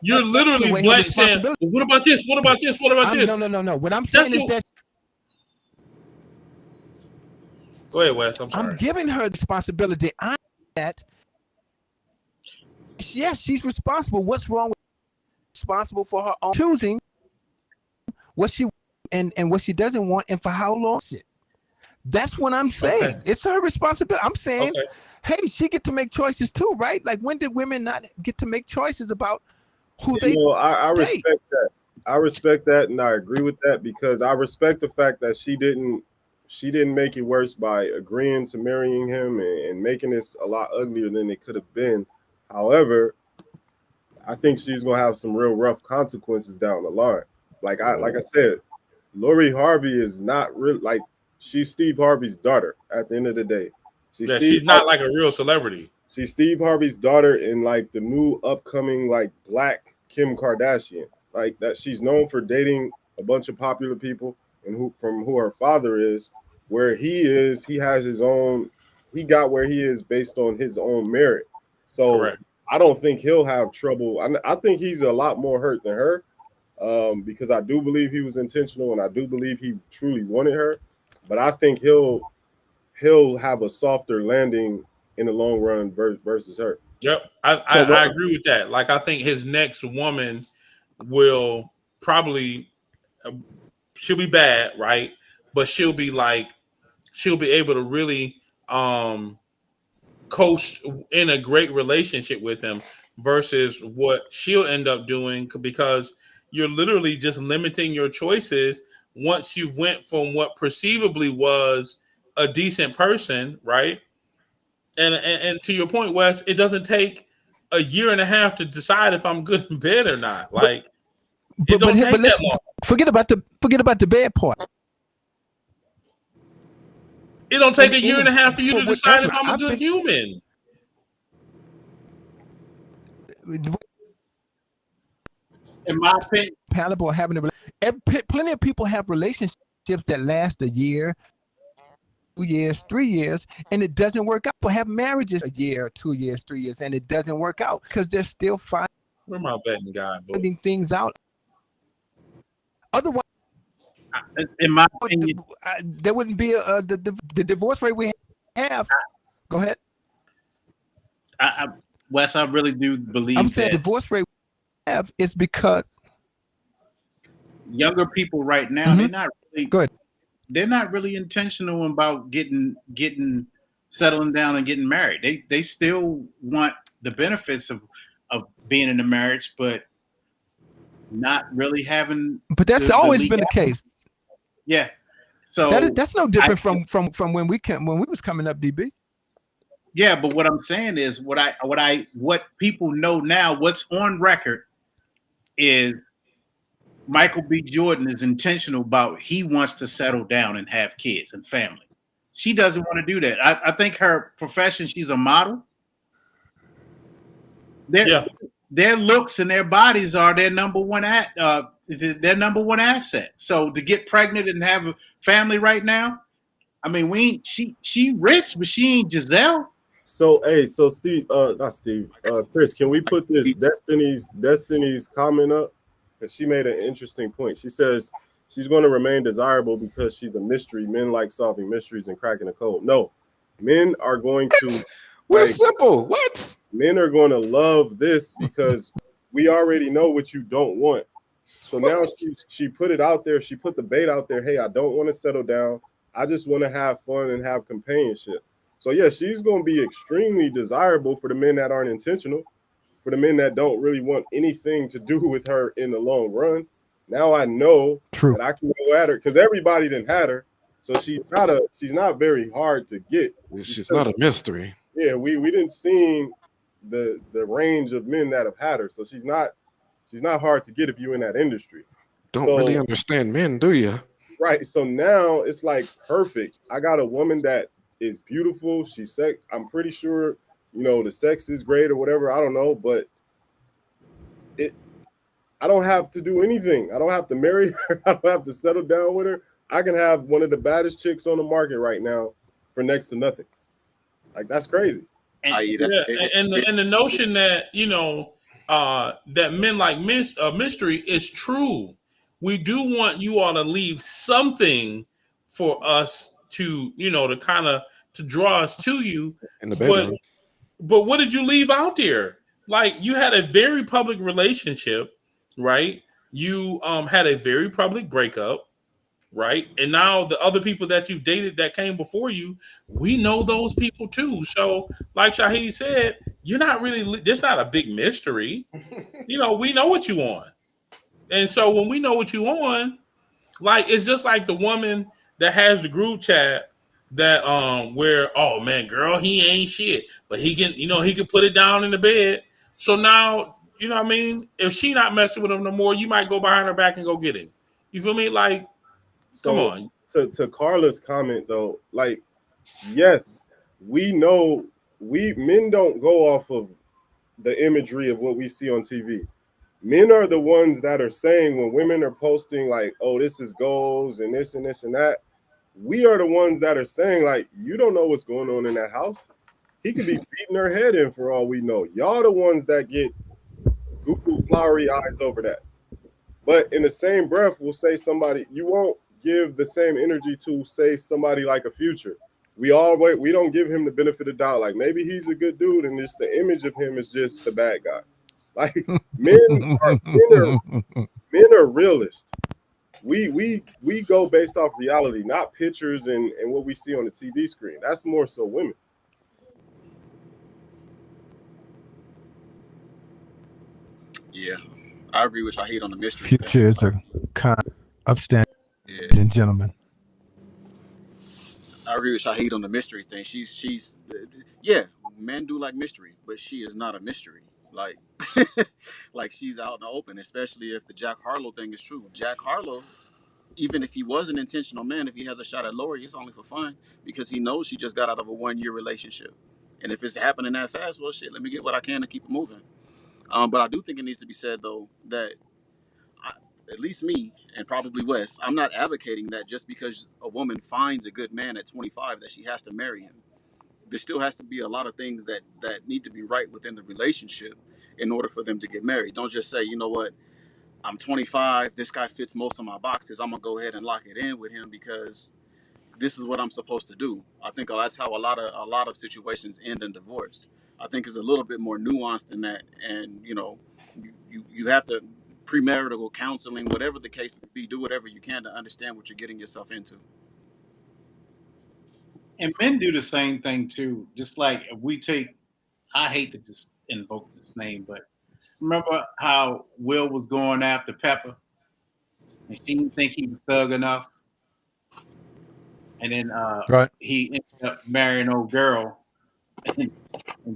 You're literally saying, well, what about this? What about this? What about this? No. What I'm saying is that. Go ahead, Wes. I'm sorry. I'm giving her the responsibility. Yes, she's responsible. What's wrong with responsible for her own choosing what she and what she doesn't want, and for how long? That's what I'm saying. Okay. It's her responsibility. I'm saying, hey, she get to make choices too, right? Like, when did women not get to make choices about who they? I respect that. I respect that, and I agree with that, because I respect the fact that she didn't make it worse by agreeing to marrying him and making this a lot uglier than it could have been. However, I think she's gonna have some real rough consequences down the line. Like I said, Lori Harvey is not real. Like, she's Steve Harvey's daughter at the end of the day. She's not like a real celebrity. She's Steve Harvey's daughter in like the new upcoming like Black Kim Kardashian. Like, that she's known for dating a bunch of popular people, and who her father is, where he has his own. He got where he is based on his own merit. So correct. I don't think he'll have trouble. I think he's a lot more hurt than her, because I do believe he was intentional, and I do believe he truly wanted her. But I think he'll have a softer landing in the long run versus her. Yep, I agree with that. Like, I think his next woman will probably she'll be bad, right? But she'll be able to really coast in a great relationship with him versus what she'll end up doing, because you're literally just limiting your choices once you've went from what perceivably was a decent person, right? And to your point, Wes, it doesn't take a year and a half to decide if I'm good in bed or not. Like, it don't take that long. Forget about the bad part. It don't take a year and a half for you to decide if I'm a good human. In my opinion, compatible having plenty of people have relationships that last a year, 2 years, 3 years, and it doesn't work out. People have marriages a year, 2 years, 3 years, and it doesn't work out because they're still Where my betting guy, boy? finding things out. Otherwise, in my opinion, there wouldn't be the divorce rate we have. Go ahead. Wes, I really do believe I'm saying that divorce rate we have is because younger people right now, they're not really good. They're not really intentional about getting settling down and getting married. They still want the benefits of being in a marriage, but not really having. But that's always been the case. Yeah. So that's no different from when we was coming up, DB. Yeah, but what I'm saying is what people know now, what's on record is Michael B. Jordan is intentional about he wants to settle down and have kids and family. She doesn't want to do that. I think her profession, she's a model. Their looks and their bodies are their number one asset. So to get pregnant and have a family right now, I mean, she rich, but she ain't Giselle. So Steve, not Steve, Chris, can we put this Destiny's comment up? Because she made an interesting point. She says she's going to remain desirable because she's a mystery. Men like solving mysteries and cracking the code. No, men are going to. We're simple. What? Men are going to love this because we already know what you don't want. So now she put it out there. She put the bait out there. Hey, I don't want to settle down. I just want to have fun and have companionship. So yeah, she's going to be extremely desirable for the men that aren't intentional. For the men that don't really want anything to do with her in the long run. Now I know that I can go at her because everybody didn't had her. So she's not very hard to get. She's not a mystery. Yeah, we didn't see the range of men that have had her. So she's not hard to get if you're in that industry. Don't really understand men, do you? Right. So now it's like perfect. I got a woman that is beautiful. I'm pretty sure the sex is great or whatever. I don't know, but I don't have to do anything. I don't have to marry her. I don't have to settle down with her. I can have one of the baddest chicks on the market right now for next to nothing. Like, that's crazy. And the notion that that men like mystery is true. We do want you all to leave something for us to to kind of to draw us to you in the bedroom. But what did you leave out there? Like, you had a very public relationship, right? You had a very public breakup, right? And now the other people that you've dated that came before you, we know those people too. So, like Shahid said, you're not really. There's not a big mystery. We know what you want, and so when we know what you want, like, it's just like the woman that has the group chat. That where, oh man, girl, he ain't shit, but he can he can put it down in the bed. So now what I mean, if she not messing with him no more, you might go behind her back and go get him. You feel me? Like, come on. To Carla's comment though, like, yes, we know men don't go off of the imagery of what we see on TV. Men are the ones that are saying when women are posting like, oh, this is goals and this and this and that. We are the ones that are saying, like, you don't know what's going on in that house. He could be beating her head in for all we know. Y'all the ones that get goofy, flowery eyes over that. But in the same breath, we'll say somebody, you won't give the same energy to, say, somebody like a Future. We don't give him the benefit of doubt. Like, maybe he's a good dude and just the image of him is just the bad guy. Like men are realists. We go based off reality, not pictures and what we see on the TV screen. That's more so women. Yeah, I agree with you. I hate on the mystery thing. Future is a kind, upstanding Yeah, gentleman. I agree with Shahid on the mystery thing. Yeah, men do like mystery, but she is not a mystery. Like, like she's out in the open, especially if the Jack Harlow thing is true. Jack Harlow, even if he was an intentional man, if he has a shot at Lori, it's only for fun because he knows she just got out of a 1 year relationship. And if it's happening that fast, well, shit, let me get what I can to keep it moving. But I do think it needs to be said though that I, at least me and probably Wes, I'm not advocating that just because a woman finds a good man at 25 that she has to marry him. There still has to be a lot of things that need to be right within the relationship in order for them to get married. Don't just say, you know what, I'm 25, this guy fits most of my boxes, I'm gonna go ahead and lock it in with him because this is what I'm supposed to do. I think that's how a lot of situations end in divorce. I think it's a little bit more nuanced than that, and you have to premarital counseling, whatever the case may be, do whatever you can to understand what you're getting yourself into. And men do the same thing too. Just like if we take, I hate to just invoke this name, but remember how Will was going after Pepper, and she didn't think he was thug enough, and then Right. he ended up marrying old girl and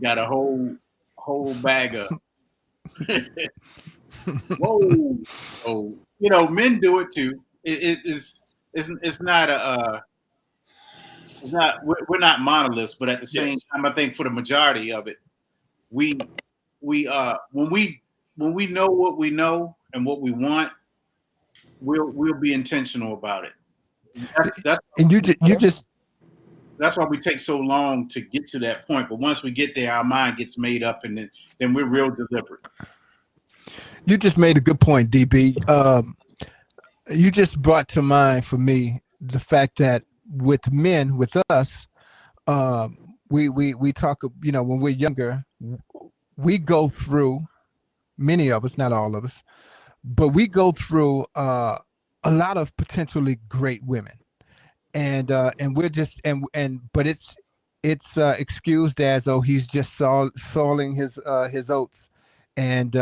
got a whole bag of whoa. Oh, men do it too. It's not a it's not we're not monoliths, but at the same time, I think for the majority of it, we when we know what we know and what we want, we'll be intentional about it. That's And you just that's why we take so long to get to that point. But once we get there, our mind gets made up, and then we're real deliberate. You just made a good point, DB. You just brought to mind for me the fact that with men, with us, we talk. When we're younger, we go through. Many of us, not all of us, but we go through a lot of potentially great women, and we're just but it's excused as, oh, he's just sowing his oats, and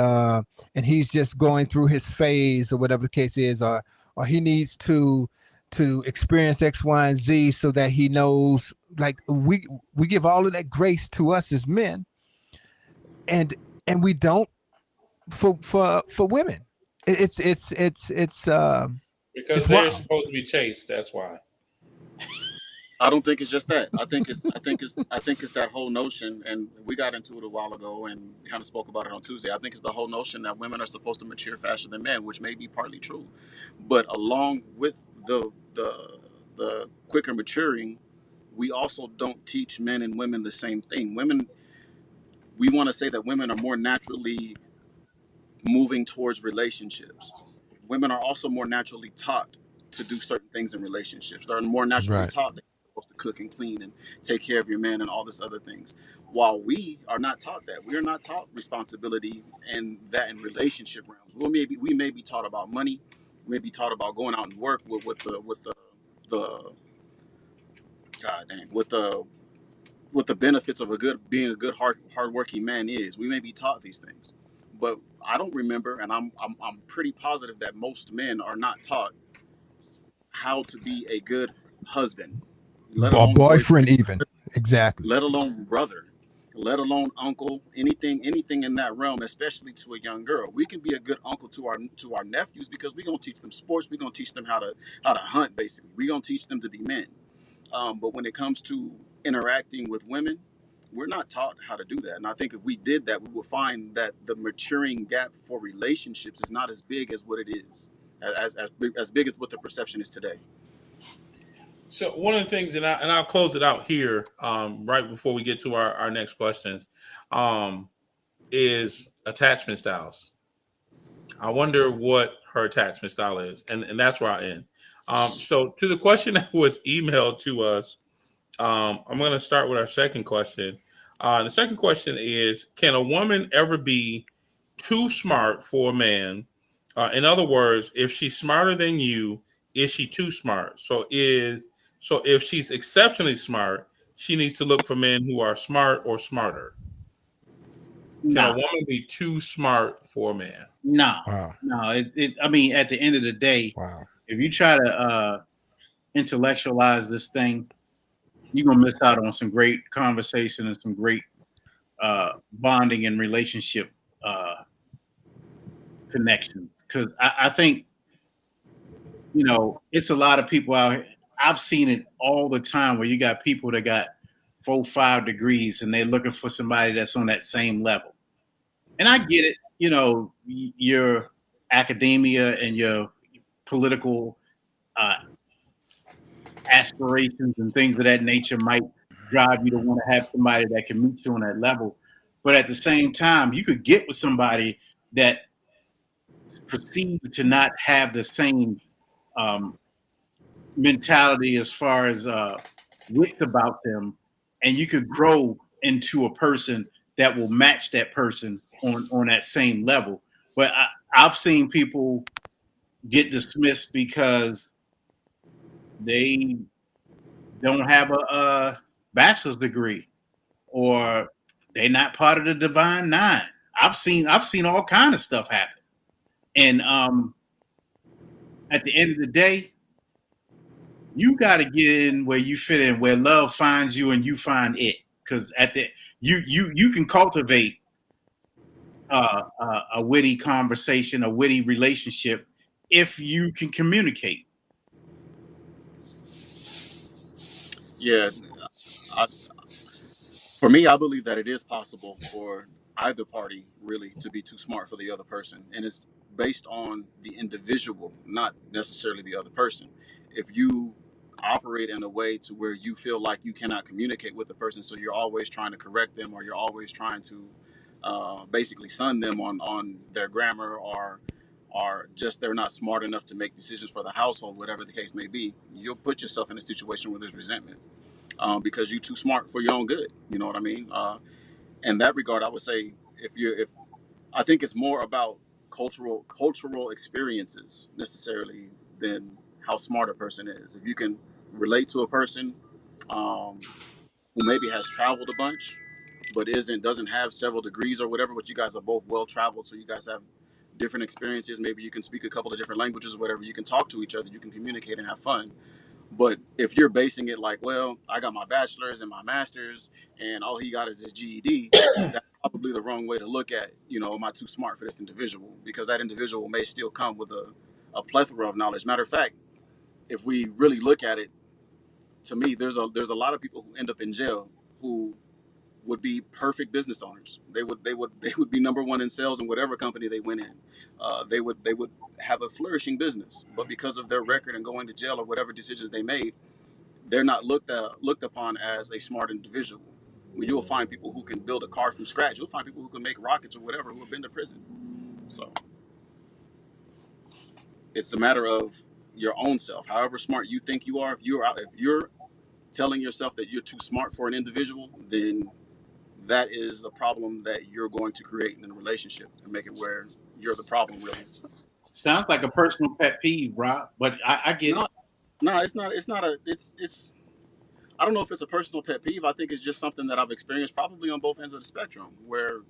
he's just going through his phase or whatever the case is, or he needs to experience X, Y, and Z so that he knows. Like we give all of that grace to us as men, and we don't for women. It's because it's they're wild. supposed to be chased. That's why. I don't think it's just that. I think it's that whole notion, and we got into it a while ago and kind of spoke about it on Tuesday. I think it's the whole notion that women are supposed to mature faster than men, which may be partly true, but along with the quicker maturing, we also don't teach men and women the same thing. We want to say that women are more naturally moving towards relationships. Women are also more naturally taught to do certain things in relationships. They're more naturally Right. taught that you're supposed to cook and clean and take care of your man and all this other things. While we are not taught that, we are not taught responsibility and that in relationship realms. We may be taught about money, we may be taught about going out and work with the God dang what the benefits of being a good hardworking man is. We may be taught these things, but I don't remember, and I'm pretty positive that most men are not taught how to be a good husband, let Or alone boyfriend, boyfriend, even. Exactly. let alone brother, let alone uncle, anything in that realm, especially to a young girl. We can be a good uncle to our nephews because we're gonna teach them sports. We're gonna teach them how to hunt. Basically, we're gonna teach them to be men. But when it comes to interacting with women, we're not taught how to do that. And I think if we did that, we would find that the maturing gap for relationships is not as big as what it is, as big as what the perception is today. So one of the things, and I'll close it out here, right before we get to our next questions, is attachment styles. I wonder what her attachment style is, and that's where I end. So to the question that was emailed to us, I'm going to start with our second question. The second question is, can a woman ever be too smart for a man? In other words, if she's smarter than you, is she too smart? So if she's exceptionally smart, she needs to look for men who are smart or smarter. Can a No, woman be too smart for a man? no, Wow. no. I mean, at the end of the day, Wow. if you try to intellectualize this thing, you're gonna miss out on some great conversation and some great bonding and relationship uh, connections. Because I think it's a lot of people out here. I've seen it all the time where you got people that got 4, 5 degrees and they're looking for somebody that's on that same level. And I get it. Your academia and your political uh, aspirations and things of that nature might drive you to want to have somebody that can meet you on that level. But at the same time, you could get with somebody that perceived to not have the same um, mentality as far as wits about them, and you could grow into a person that will match that person on that same level. But I've seen people get dismissed because they don't have a bachelor's degree or they're not part of the Divine Nine. I've seen all kind of stuff happen, and at the end of the day, you got to get in where you fit in, where love finds you and you find it. Because you can cultivate a witty conversation, a witty relationship, if you can communicate. Yeah, I, for me, I believe that it is possible for either party really to be too smart for the other person, and it's based on the individual, not necessarily the other person. If you operate in a way to where you feel like you cannot communicate with the person, so you're always trying to correct them, or you're always trying to basically sun them on their grammar, or just they're not smart enough to make decisions for the household, whatever the case may be, you'll put yourself in a situation where there's resentment because you're too smart for your own good. You know what I mean? In that regard, I would say if I think it's more about cultural experiences necessarily than how smart a person is. If you can relate to a person um, who maybe has traveled a bunch, but doesn't have several degrees or whatever, but you guys are both well traveled, so you guys have different experiences. Maybe you can speak a couple of different languages or whatever. You can talk to each other. You can communicate and have fun. But if you're basing it like, well, I got my bachelor's and my master's, and all he got is his GED, that's probably the wrong way to look at, am I too smart for this individual? Because that individual may still come with a plethora of knowledge. Matter of fact, if we really look at it, to me, there's a lot of people who end up in jail who would be perfect business owners. They would be number one in sales in whatever company they went in. They would have a flourishing business, but because of their record and going to jail or whatever decisions they made, they're not looked upon as a smart individual. Well, you'll find people who can build a car from scratch. You'll find people who can make rockets or whatever who have been to prison. So it's a matter of your own self. However smart you think you are, if you're telling yourself that you're too smart for an individual, then that is a problem that you're going to create in a relationship and make it where you're the problem, really. Sounds like a personal pet peeve, Rob, but I get No, it. no, it's I don't know if it's a personal pet peeve. I think it's just something that I've experienced probably on both ends of the spectrum, where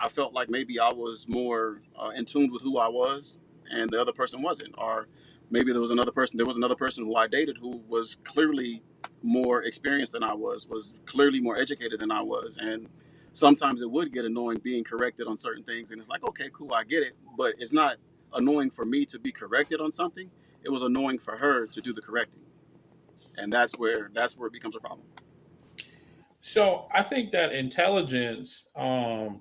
I felt like maybe I was more in tune with who I was, and the other person wasn't. Or maybe there was another person. There was another person who I dated who was clearly more experienced than I was clearly more educated than I was, and sometimes it would get annoying being corrected on certain things. And it's like, okay, cool, I get it, but it's not annoying for me to be corrected on something. It was annoying for her to do the correcting, and that's where it becomes a problem. So I think that intelligence, a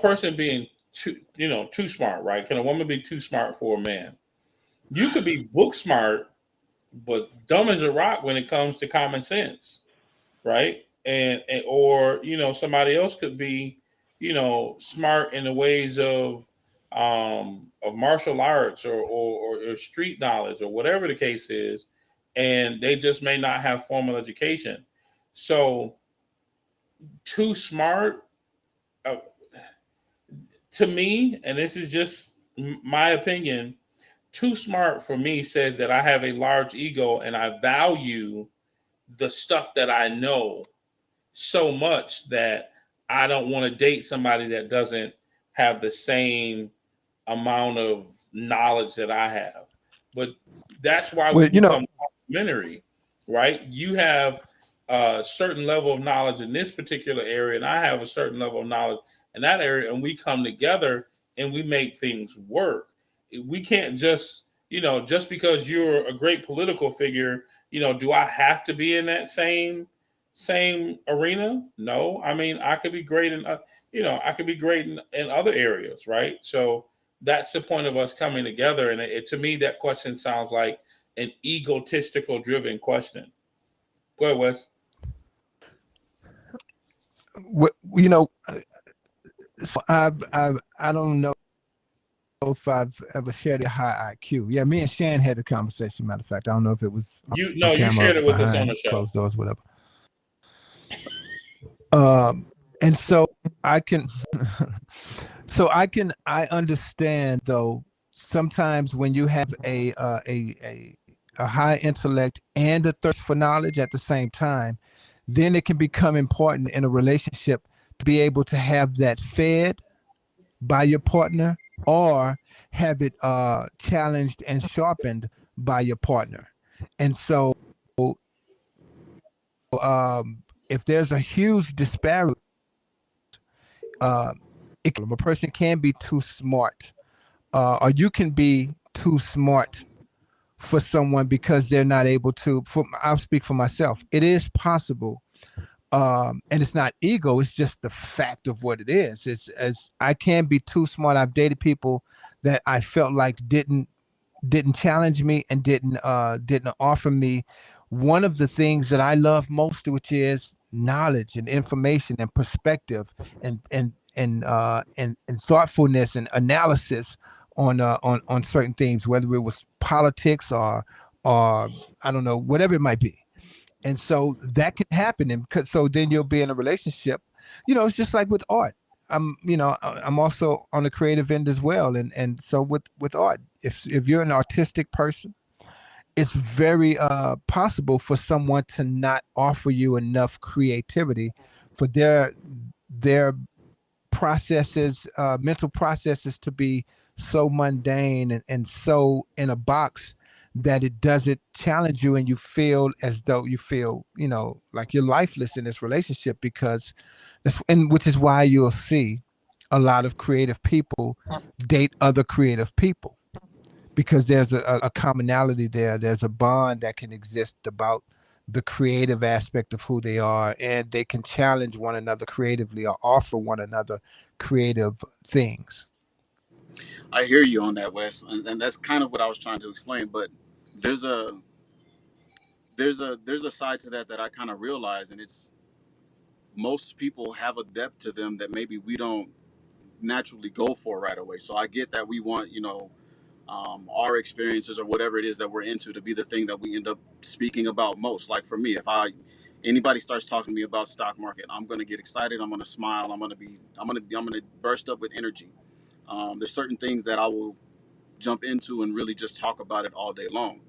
person being too smart, right? Can a woman be too smart for a man? You could be book smart, but dumb as a rock when it comes to common sense, right? And or somebody else could be smart in the ways of martial arts or street knowledge or whatever the case is, and they just may not have formal education. So too smart, uh, to me, and this is just my opinion, too smart for me says that I have a large ego and I value the stuff that I know so much that I don't want to date somebody that doesn't have the same amount of knowledge that I have. But that's why we become complementary, right? You have a certain level of knowledge in this particular area, and I have a certain level of knowledge in that area, and we come together and we make things work. We can't just, just because you're a great political figure, do I have to be in that same arena? No. I mean, I could be great in, I could be great in other areas, right? So that's the point of us coming together. And to me, that question sounds like an egotistical driven question. Go ahead, Wes. So I don't know if I've ever shared a high IQ. Yeah, me and Shan had the conversation. Matter of fact, I don't know if it was you shared it with us on the show, closed doors, whatever. And so I can, I understand though. Sometimes when you have a high intellect and a thirst for knowledge at the same time, then it can become important in a relationship to be able to have that fed by your partner or have it challenged and sharpened by your partner. And so if there's a huge disparity, a person can be too smart, or you can be too smart for someone because they're not able to. I'll speak for myself. It is possible, and it's not ego. It's just the fact of what it is. It's as I can be too smart. I've dated people that I felt like didn't challenge me and didn't offer me one of the things that I love most, which is knowledge and information and perspective and thoughtfulness and analysis on certain things, whether it was politics or I don't know, whatever it might be. And so that can happen, and so then you'll be in a relationship. It's just like with art. I'm also on the creative end as well, and so with art, if you're an artistic person, it's very possible for someone to not offer you enough creativity for their processes, mental processes, to be so mundane and so in a box that it doesn't challenge you, and you feel as though like you're lifeless in this relationship, because which is why you'll see a lot of creative people date other creative people, because there's a commonality there. There's a bond that can exist about the creative aspect of who they are, and they can challenge one another creatively or offer one another creative things. I hear you on that, Wes, and that's kind of what I was trying to explain. But there's a side to that I kind of realize, and it's most people have a depth to them that maybe we don't naturally go for right away. So I get that we want our experiences or whatever it is that we're into to be the thing that we end up speaking about most. Like for me, if anybody starts talking to me about stock market, I'm going to get excited. I'm going to smile. I'm going to burst up with energy. There's certain things that I will jump into and really just talk about it all day long.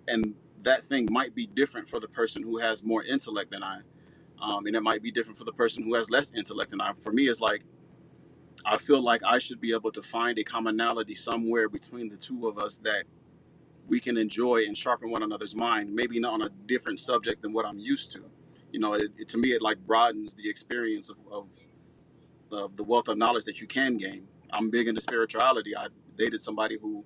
And that thing might be different for the person who has more intellect than I, and it might be different for the person who has less intellect than I. For me, it's like I feel like I should be able to find a commonality somewhere between the two of us that we can enjoy and sharpen one another's mind, maybe not on a different subject than what I'm used to. To me, it like broadens the experience of the wealth of knowledge that you can gain. I'm big into spirituality. I dated somebody who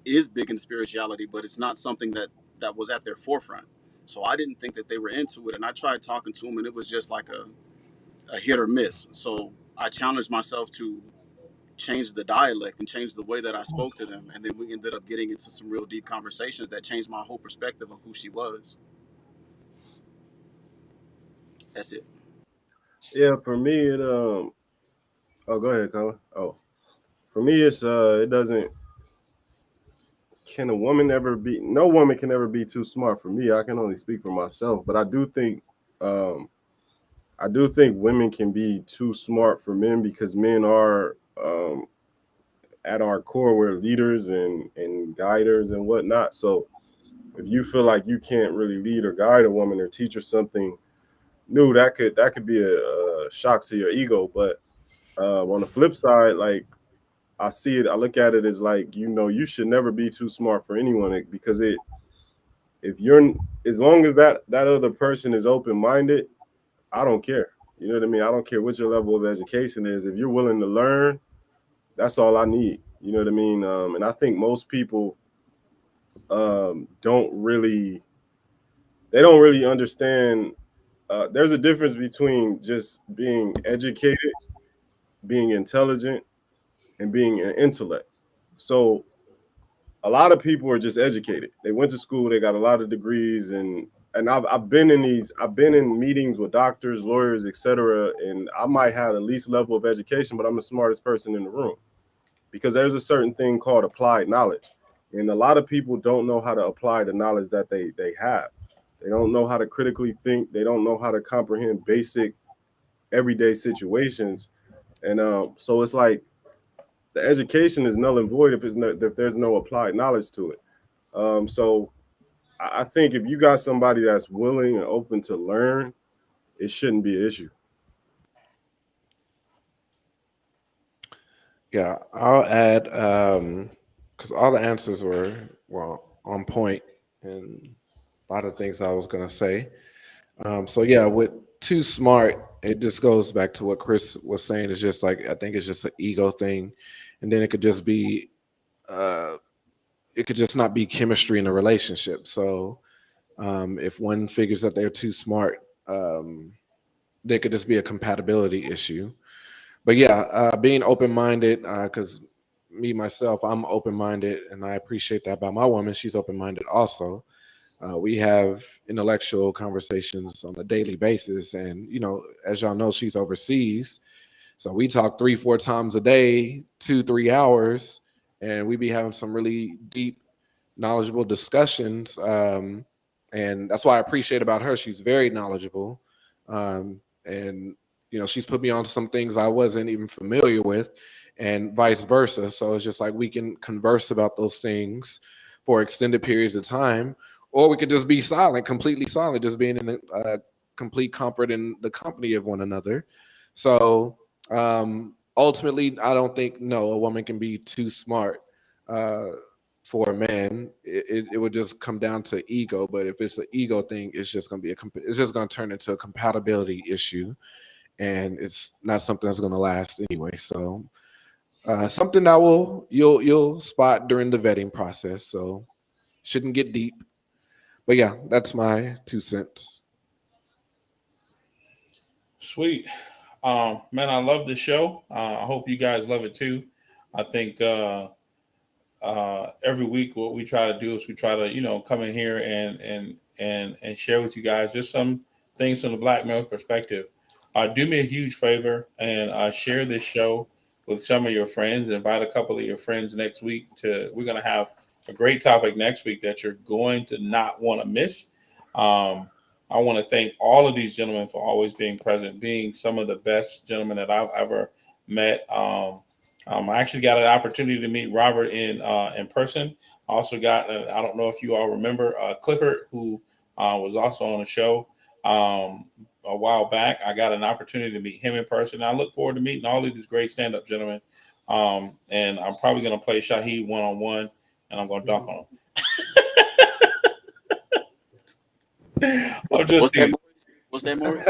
is big in spirituality, but it's not something that was at their forefront. So I didn't think that they were into it. And I tried talking to them, and it was just like a hit or miss. So I challenged myself to change the dialect and change the way that I spoke to them. And then we ended up getting into some real deep conversations that changed my whole perspective of who she was. That's it. Yeah, for me, oh, go ahead, Colin. Oh, for me, it's it doesn't. Can a woman ever be? No woman can ever be too smart. For me, I can only speak for myself, but I do think women can be too smart for men, because men are at our core, we're leaders and guiders and whatnot. So if you feel like you can't really lead or guide a woman or teach her something new, that could be a shock to your ego. But on the flip side, like I look at it as like, you should never be too smart for anyone, because as long as that other person is open-minded, I don't care. You know what I mean? I don't care what your level of education is. If you're willing to learn, that's all I need. You know what I mean? And I think most people don't really understand. There's a difference between just being educated, being intelligent, and being an intellect. So a lot of people are just educated. They went to school, they got a lot of degrees, and I've been in meetings with doctors, lawyers, etc. And I might have the least level of education, but I'm the smartest person in the room, because there's a certain thing called applied knowledge. And a lot of people don't know how to apply the knowledge that they have. They don't know how to critically think. They don't know how to comprehend basic everyday situations. And so it's like the education is null and void if there's no applied knowledge to it. So I think if you got somebody that's willing and open to learn, it shouldn't be an issue. Yeah, I'll add, because all the answers were on point, and a lot of things I was gonna say. So yeah, with too smart, it just goes back to what Chris was saying. It's just like, I think it's just an ego thing, and then it could just be, it could just not be chemistry in a relationship. So if one figures that they're too smart, there could just be a compatibility issue. But yeah, being open-minded, because me myself, I'm open-minded, and I appreciate that about my woman. She's open-minded also. We have intellectual conversations on a daily basis, and as y'all know, she's overseas, so we talk 3-4 times a day, 2-3 hours, and we be having some really deep, knowledgeable discussions. And that's why I appreciate about her. She's very knowledgeable, and she's put me on some things I wasn't even familiar with, and vice versa. So it's just like we can converse about those things for extended periods of time, or we could just be silent, completely silent, just being in complete comfort in the company of one another. So ultimately, I don't think a woman can be too smart for a man. It would just come down to ego. But if it's an ego thing, it's just going to turn into a compatibility issue, and it's not something that's going to last anyway. So something that you'll spot during the vetting process. So shouldn't get deep. But yeah, that's my 2 cents. Sweet. Man, I love the show. I hope you guys love it too. I think every week what we try to do is we try to come in here and share with you guys just some things from the Black male perspective. Do me a huge favor and share this show with some of your friends. Invite a couple of your friends next week. We're going to have a great topic next week that you're going to not want to miss. I want to thank all of these gentlemen for always being present, being some of the best gentlemen that I've ever met. I actually got an opportunity to meet Robert in person. I also got, I don't know if you all remember, Clifford, who was also on the show a while back. I got an opportunity to meet him in person. I look forward to meeting all of these great stand-up gentlemen. And I'm probably going to play Shaheed one-on-one, and I'm going to dunk on him. I'm just What's that, Maury?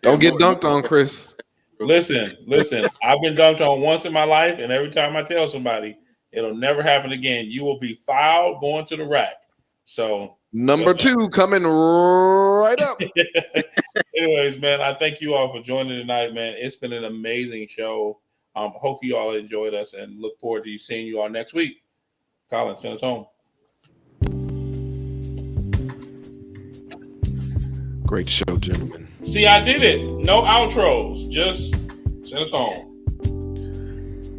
Don't get dunked on, Chris. Listen. I've been dunked on once in my life, and every time I tell somebody, it'll never happen again. You will be fouled going to the rack. So number 2 coming right up. Anyways, man, I thank you all for joining tonight, man. It's been an amazing show. Hope you all enjoyed us, and look forward to seeing you all next week. Colin, send us home. Great show, gentlemen. See, I did it. No outros. Just send us home.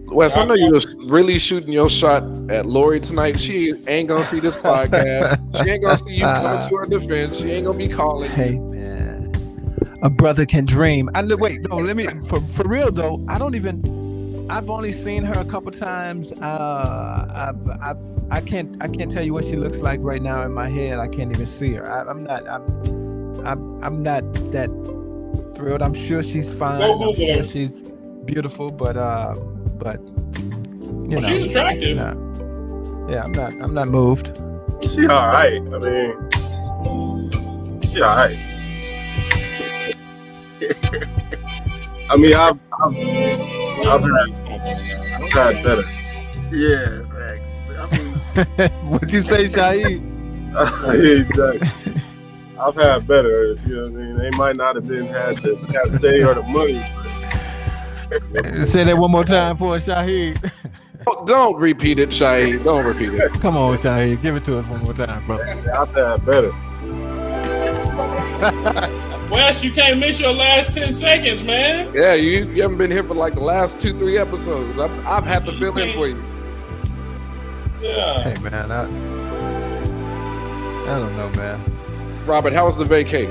Wes, I know you was really shooting your shot at Lori tonight. She ain't gonna see this podcast. She ain't gonna see you coming to her defense. She ain't gonna be calling. Hey, man, a brother can dream. Let me for real though. I don't even I've only seen her a couple times. I can't tell you what she looks like right now in my head. I can't even see her. I'm not that thrilled. I'm sure she's fine. I'm sure she's beautiful, but you know, she's attractive. Yeah, I'm not moved. She all right. I mean, she all right. I mean, I've had better. Yeah, facts. I mean, What'd you say, Shaheed? Exactly. I've had better. You know what I mean? They might not have had the cachet or the money. But, say that one more time for us, Shaheed. Don't repeat it, Shaheed. Don't repeat it. Come on, Shaheed. Give it to us one more time, brother. I've had better. Wes, you can't miss your last 10 seconds, man. Yeah, you haven't been here for like the last 2-3 episodes. I've had to fill in for you. Yeah. Hey, man, I don't know, man. Robert, how was the vacay?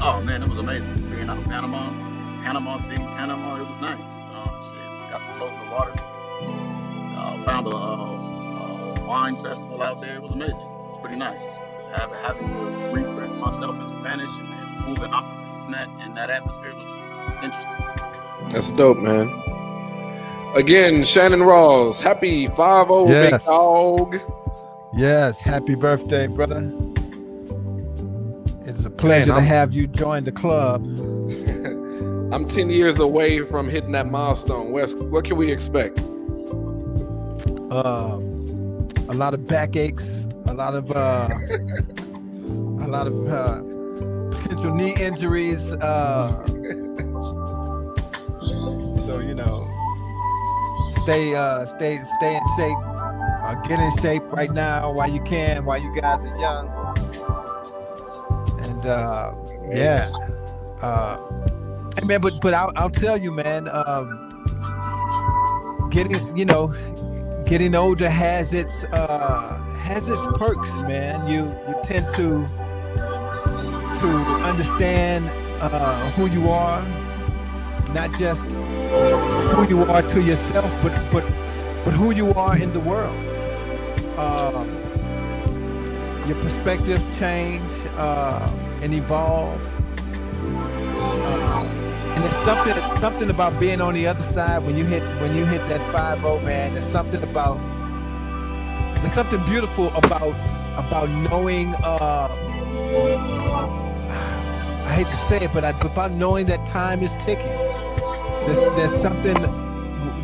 oh man, it was amazing. Being out of Panama City, Panama, it was nice. Got to float in the water. Found a wine festival out there. It was amazing. It was pretty nice. Having to refresh myself in Spanish and then moving up in that atmosphere was interesting. That's dope, man. Again, Shannon Rawls, happy 5-0 big dog. Yes, happy birthday, brother. It's a pleasure to have you join the club. I'm 10 years away from hitting that milestone. Wes, what can we expect? A lot of backaches, a lot of potential knee injuries. So you know, stay in shape. Get in shape right now while you can, while you guys are young. And yeah, hey man, but I'll tell you, man, getting older has its perks, man. You tend to understand who you are, not just who you are to yourself, but who you are in the world. Your perspectives change and evolve. And there's something about being on the other side when you hit that 5-0, man. There's something beautiful about knowing. I hate to say it, but about knowing that time is ticking. There's something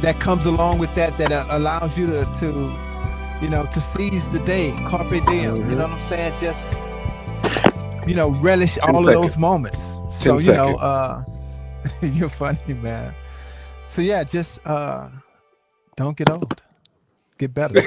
that comes along with that allows you to seize the day, carpe diem. Mm-hmm. You know what I'm saying? Just relish all of those moments. So you're funny, man. So yeah, just don't get old. Get better.